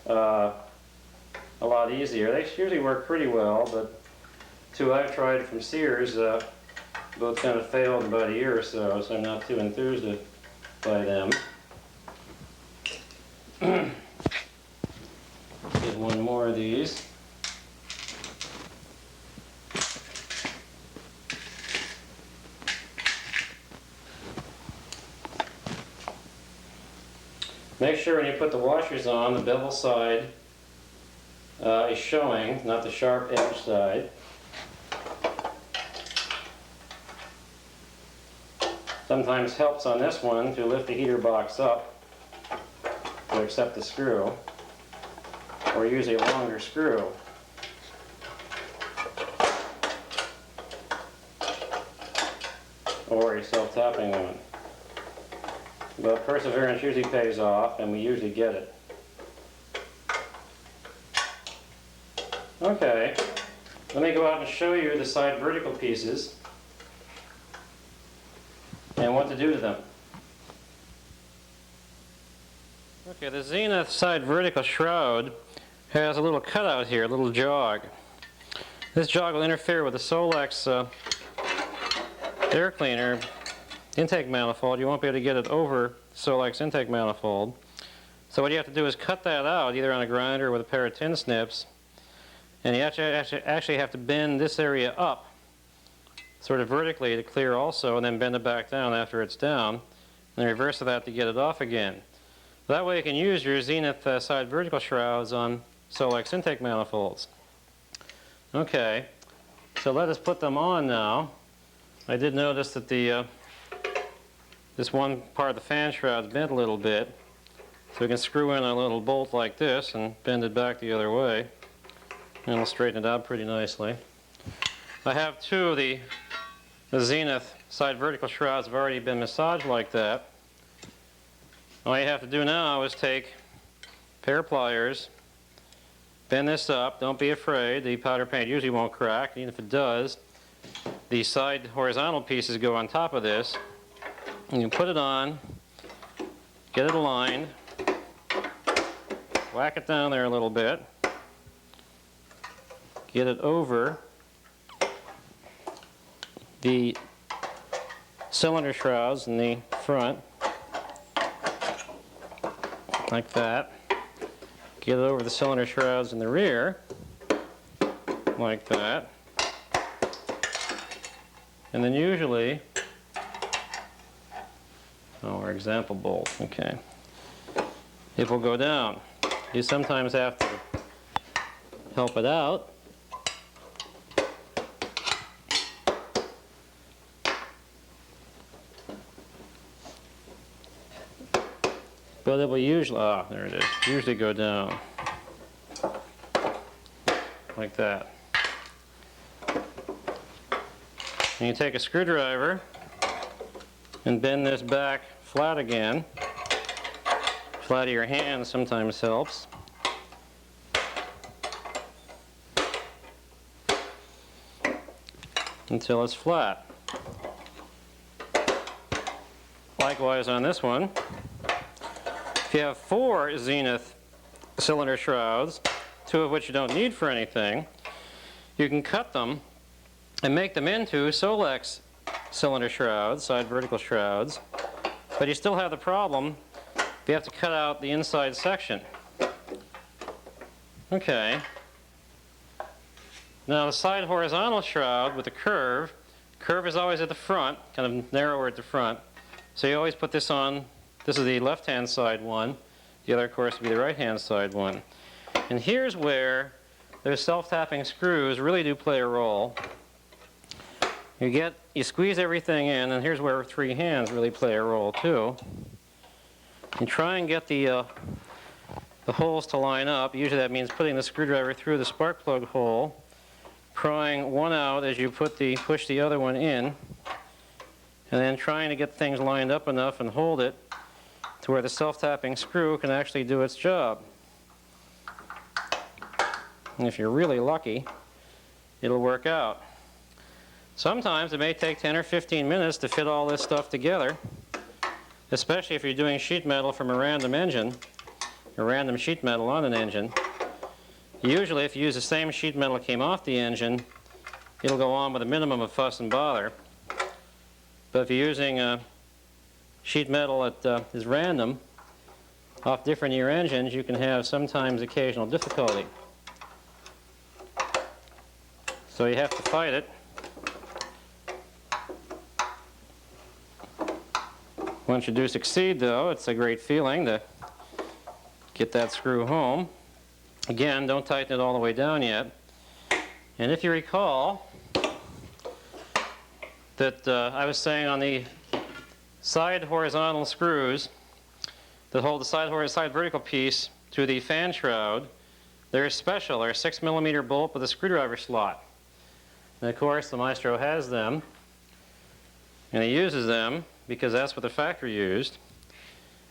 a lot easier. They usually work pretty well, but two I've tried from Sears both kind of failed in about a year or so, so I'm not too enthused by them. Get one more of these. Make sure when you put the washers on, the bevel side is showing, not the sharp edge side. Sometimes helps on this one to lift the heater box up to accept the screw, or use a longer screw. Or a self-tapping one. But perseverance usually pays off, and we usually get it. Okay, let me go out and show you the side vertical pieces and what to do to them. Okay, the zenith side vertical shroud has a little cutout here, a little jog. This jog will interfere with the Solex air cleaner intake manifold. You won't be able to get it over Solex intake manifold. So what you have to do is cut that out, either on a grinder or with a pair of tin snips. And you actually have to bend this area up, sort of vertically to clear also, and then bend it back down after it's down, and the reverse of that to get it off again. That way you can use your zenith side vertical shrouds on Solex intake manifolds. Okay, so let us put them on now. I did notice that this one part of the fan shroud is bent a little bit, so we can screw in a little bolt like this and bend it back the other way. And it'll straighten it out pretty nicely. I have two of the zenith side vertical shrouds have already been massaged like that. All you have to do now is take a pair of pliers, bend this up. Don't be afraid. The powder paint usually won't crack. Even if it does, the side horizontal pieces go on top of this. And you put it on, get it aligned, whack it down there a little bit. Get it over the cylinder shrouds in the front, like that. Get it over the cylinder shrouds in the rear, like that. And then usually, our example bolt, okay, it will go down. You sometimes have to help it out. But it will usually, there it is, usually go down like that. And you take a screwdriver and bend this back flat again. Flat of your hand sometimes helps. Until it's flat. Likewise on this one. If you have 4 zenith cylinder shrouds, 2 of which you don't need for anything, you can cut them and make them into Solex cylinder shrouds, side vertical shrouds, but you still have the problem, you have to cut out the inside section. Okay. Now the side horizontal shroud with the curve is always at the front, kind of narrower at the front, so you always put this on. This is the left-hand side one. The other, of course, would be the right-hand side one. And here's where those self-tapping screws really do play a role. You squeeze everything in, and here's where 3 hands really play a role too. You try and get the holes to line up. Usually that means putting the screwdriver through the spark plug hole, prying one out as you push the other one in, and then trying to get things lined up enough and hold it to where the self-tapping screw can actually do its job. And if you're really lucky, it'll work out. Sometimes it may take 10 or 15 minutes to fit all this stuff together, especially if you're doing sheet metal from a random engine, a random sheet metal on an engine. Usually if you use the same sheet metal that came off the engine, it'll go on with a minimum of fuss and bother. But if you're using sheet metal that is random off different year engines, you can have sometimes occasional difficulty. So you have to fight it. Once you do succeed, though, it's a great feeling to get that screw home. Again, don't tighten it all the way down yet. And if you recall that I was saying on the side horizontal screws, that hold the side vertical piece to the fan shroud, they're special. They're a 6mm bolt with a screwdriver slot. And of course, the maestro has them, and he uses them because that's what the factory used.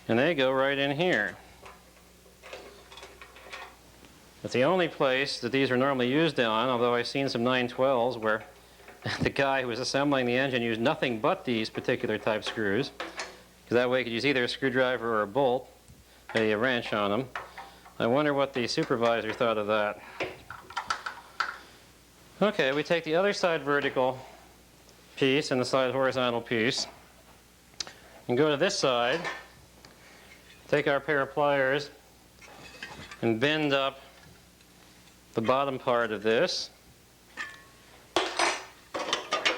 And they go right in here. It's the only place that these are normally used on, although I've seen some 912s where the guy who was assembling the engine used nothing but these particular type screws, because that way he could use either a screwdriver or a bolt, a wrench on them. I wonder what the supervisor thought of that. Okay, we take the other side vertical piece and the side horizontal piece and go to this side, take our pair of pliers and bend up the bottom part of this,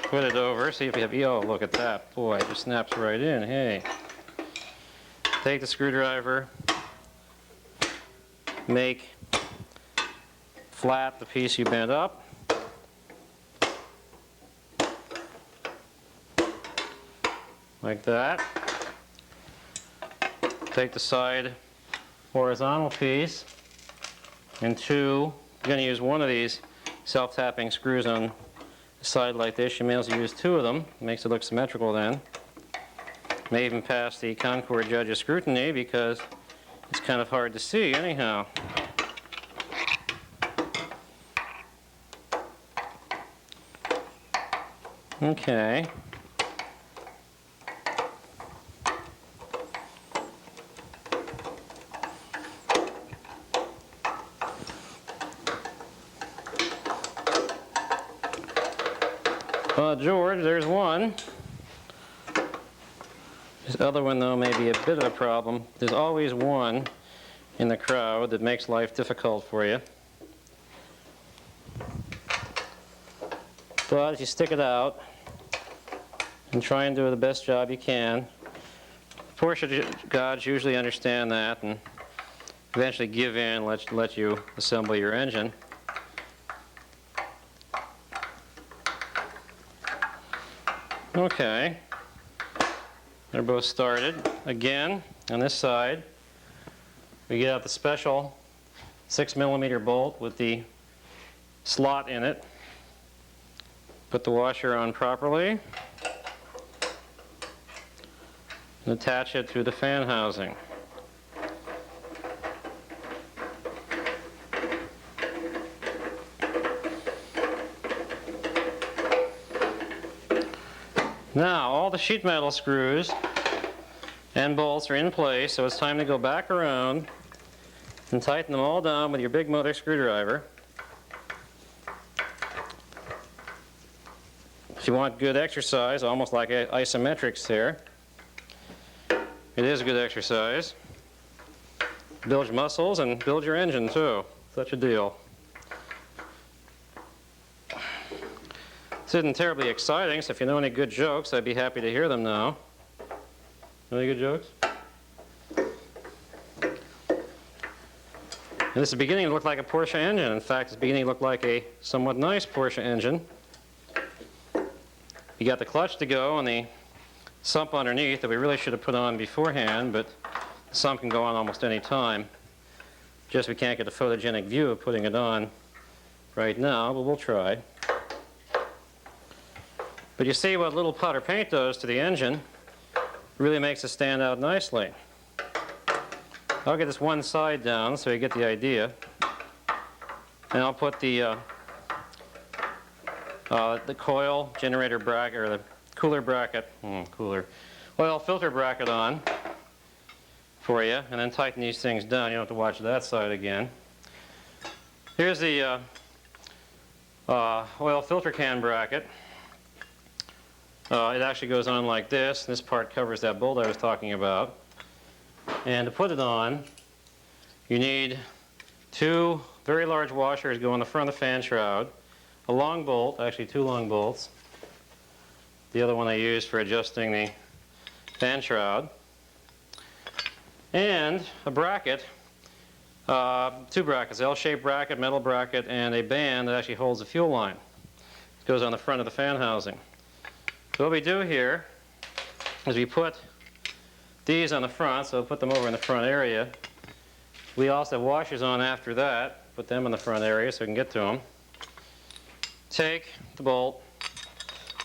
put it over, see if we have, oh, look at that, boy, it just snaps right in, hey. Take the screwdriver, make flat the piece you bent up, like that. Take the side horizontal piece and I'm going to use one of these self-tapping screws on the side like this. You may as well use two of them. Makes it look symmetrical then. May even pass the Concord judge's scrutiny because it's kind of hard to see anyhow. Okay. George, there's one. This other one, though, may be a bit of a problem. There's always one in the crowd that makes life difficult for you. But if you stick it out and try and do the best job you can, Porsche gods usually understand that and eventually give in and let you assemble your engine. Okay, they're both started. Again, on this side, we get out the special 6mm bolt with the slot in it. Put the washer on properly and attach it to the fan housing. Now, all the sheet metal screws and bolts are in place, so it's time to go back around and tighten them all down with your big motor screwdriver. If you want good exercise, almost like isometrics here, it is a good exercise. Build your muscles and build your engine too. Such a deal. This isn't terribly exciting, so if you know any good jokes, I'd be happy to hear them now. Any good jokes? And this is beginning to look like a Porsche engine. In fact, it's beginning to look like a somewhat nice Porsche engine. You got the clutch to go and the sump underneath that we really should have put on beforehand, but the sump can go on almost any time. Just we can't get a photogenic view of putting it on right now, but we'll try. But you see what little powder paint does to the engine really makes it stand out nicely. I'll get this one side down so you get the idea. And I'll put the coil generator bracket, or the cooler bracket, oil filter bracket on for you, and then tighten these things down. You don't have to watch that side again. Here's the oil filter can bracket. It actually goes on like this. This part covers that bolt I was talking about. And to put it on, you need two very large washers go on the front of the fan shroud, a long bolt, actually two long bolts, the other one I used for adjusting the fan shroud, and a bracket, two brackets, L-shaped bracket, metal bracket, and a band that actually holds the fuel line. It goes on the front of the fan housing. So what we do here is we put these on the front, so put them over in the front area. We also have washers on after that. Put them in the front area so we can get to them. Take the bolt,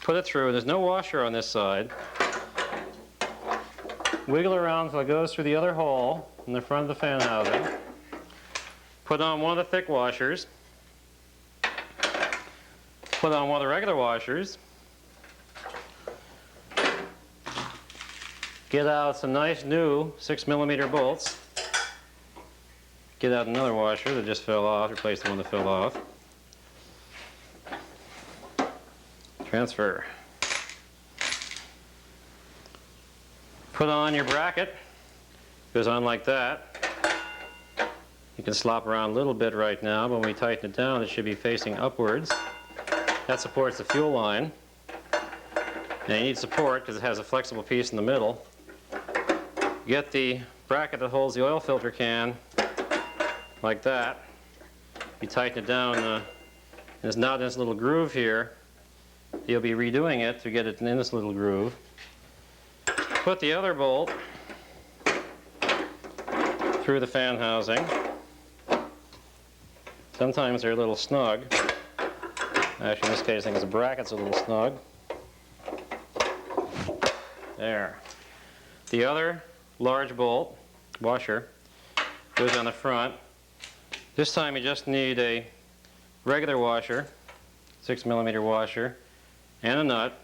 put it through. There's no washer on this side. Wiggle around until it goes through the other hole in the front of the fan housing. Put on one of the thick washers. Put on one of the regular washers. Get out some nice new 6mm bolts. Get out another washer that just fell off, replace the one that fell off. Transfer. Put on your bracket. Goes on like that. You can slop around a little bit right now, but when we tighten it down, it should be facing upwards. That supports the fuel line. And you need support because it has a flexible piece in the middle. Get the bracket that holds the oil filter can like that. You tighten it down, and it's not in this little groove here. You'll be redoing it to get it in this little groove. Put the other bolt through the fan housing. Sometimes they're a little snug. Actually, in this case, I think the bracket's a little snug. There. The other large bolt, washer, goes on the front. This time you just need a regular washer, 6mm washer, and a nut.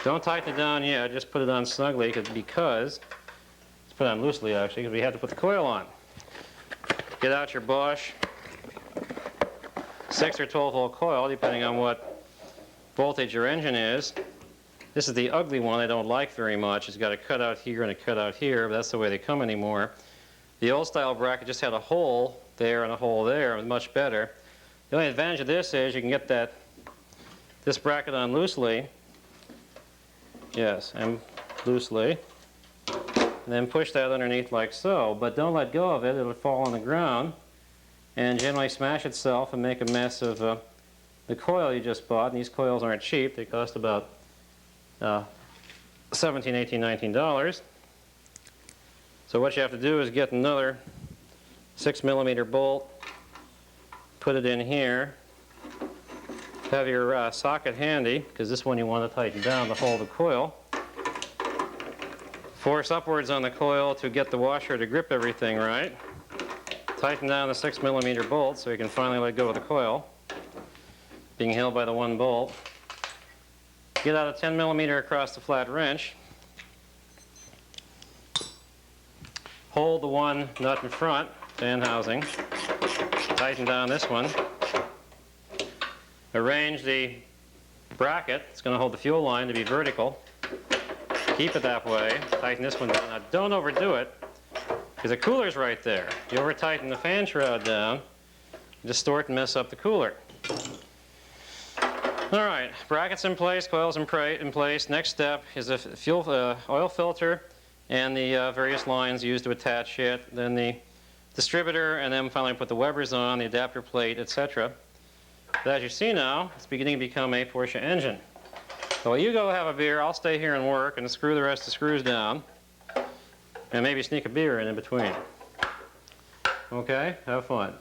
Don't tighten it down yet, just put it on snugly because, let's put it on loosely actually, because we have to put the coil on. Get out your Bosch 6 or 12 volt coil, depending on what voltage your engine is. This is the ugly one I don't like very much. It's got a cutout here and a cutout here, but that's the way they come anymore. The old style bracket just had a hole there and a hole there. It was much better. The only advantage of this is you can get this bracket on loosely. Yes, and loosely. And then push that underneath like so. But don't let go of it. It'll fall on the ground and generally smash itself and make a mess of the coil you just bought. And these coils aren't cheap. They cost about $17, $18, $19. So what you have to do is get another 6mm bolt, put it in here, have your socket handy, because this one you want to tighten down to hold the coil. Force upwards on the coil to get the washer to grip everything right. Tighten down the 6mm bolt so you can finally let go of the coil, being held by the one bolt. Get out a 10mm across the flat wrench. Hold the one nut in front, fan housing. Tighten down this one. Arrange the bracket. It's going to hold the fuel line to be vertical. Keep it that way. Tighten this one down. Now don't overdo it, because the cooler's right there. If you over tighten the fan shroud down, distort and mess up the cooler. All right, brackets in place, coils in place. Next step is a oil filter and the various lines used to attach it, then the distributor, and then finally put the Webers on, the adapter plate, etc. But as you see now, it's beginning to become a Porsche engine. So while you go have a beer, I'll stay here and work and screw the rest of the screws down, and maybe sneak a beer in between. Okay, have fun.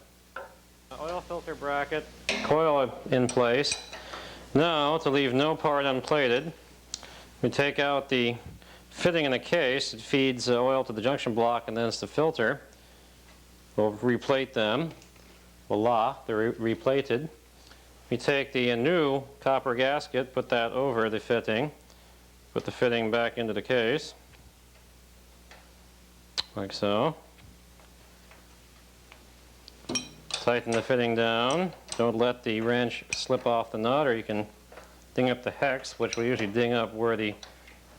Oil filter bracket, coil in place. Now, to leave no part unplated, we take out the fitting in the case. It feeds oil to the junction block and then it's the filter. We'll replate them. Voila, they're replated. We take the new copper gasket, put that over the fitting, put the fitting back into the case, like so. Tighten the fitting down. Don't let the wrench slip off the nut, or you can ding up the hex, which will usually ding up where the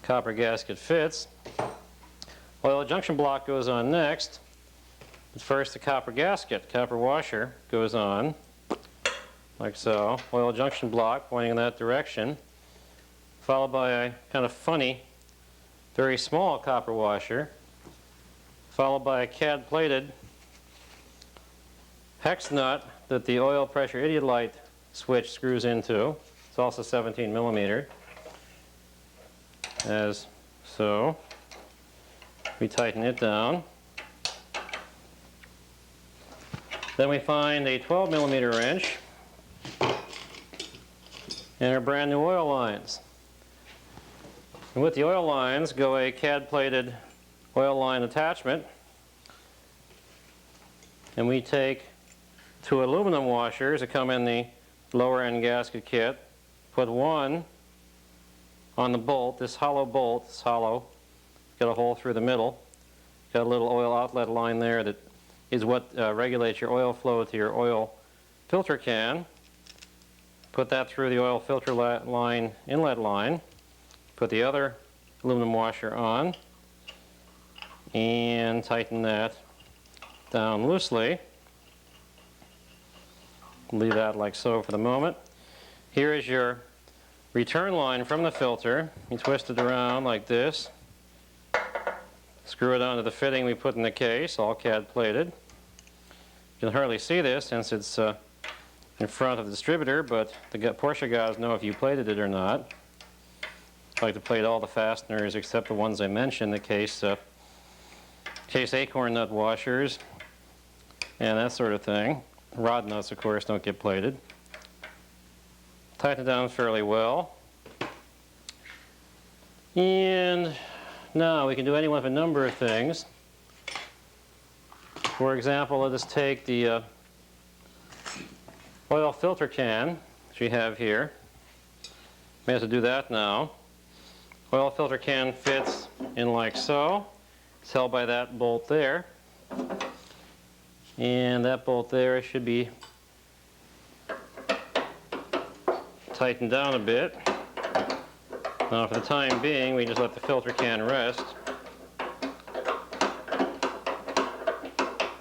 copper gasket fits. Oil junction block goes on next. But first the copper gasket, copper washer, goes on, like so. Oil junction block pointing in that direction, followed by a kind of funny, very small copper washer, followed by a CAD-plated hex nut that the oil pressure idiot light switch screws into. It's also 17mm, as so. We tighten it down. Then we find a 12mm wrench and our brand new oil lines. And with the oil lines go a CAD-plated oil line attachment. And we take two aluminum washers that come in the lower end gasket kit, put one on the bolt. This hollow bolt is hollow, got a hole through the middle, got a little oil outlet line there that is what regulates your oil flow to your oil filter can. Put that through the oil filter line, inlet line, put the other aluminum washer on, and tighten that down loosely. Leave that like so for the moment. Here is your return line from the filter. You twist it around like this. Screw it onto the fitting we put in the case, all CAD plated. You can hardly see this since it's in front of the distributor, but the Porsche guys know if you plated it or not. I like to plate all the fasteners except the ones I mentioned, the case acorn nut washers and that sort of thing. Rod nuts, of course, don't get plated. Tighten it down fairly well. And now we can do any one of a number of things. For example, let us take the oil filter can, which we have here. May have to do that now. Oil filter can fits in like so. It's held by that bolt there. And that bolt there should be tightened down a bit. Now for the time being, we just let the filter can rest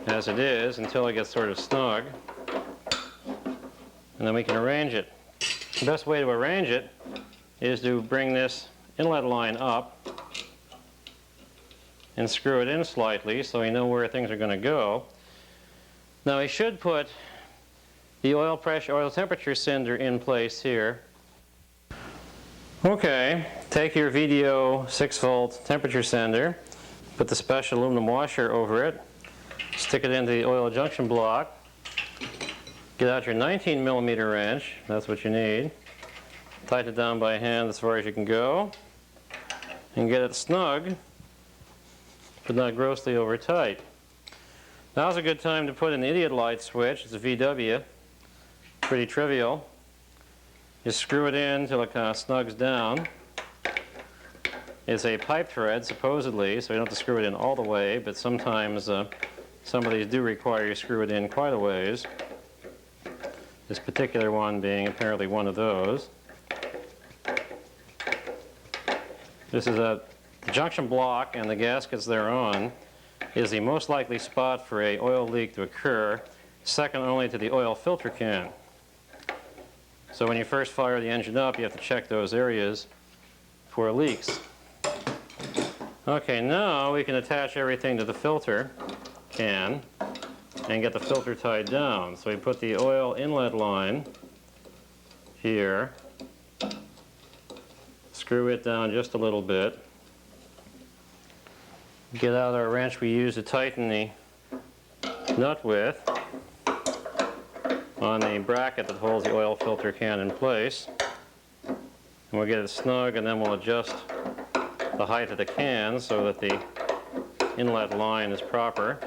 as it is until it gets sort of snug. And then we can arrange it. The best way to arrange it is to bring this inlet line up and screw it in slightly so we know where things are going to go. Now we should put the oil temperature sender in place here. Okay, take your VDO 6-volt temperature sender, put the special aluminum washer over it, stick it into the oil junction block, get out your 19mm wrench, that's what you need, tighten it down by hand as far as you can go, and get it snug, but not grossly over tight. Now's a good time to put an idiot light switch. It's a VW. Pretty trivial. Just screw it in until it kind of snugs down. It's a pipe thread, supposedly, so you don't have to screw it in all the way, but sometimes some of these do require you to screw it in quite a ways. This particular one being apparently one of those. This is the junction block and the gaskets thereon is the most likely spot for an oil leak to occur, second only to the oil filter can. So when you first fire the engine up, you have to check those areas for leaks. Okay, now we can attach everything to the filter can and get the filter tied down. So we put the oil inlet line here, screw it down just a little bit, get out our wrench we use to tighten the nut with on the bracket that holds the oil filter can in place. And we'll get it snug, and then we'll adjust the height of the can so that the inlet line is proper.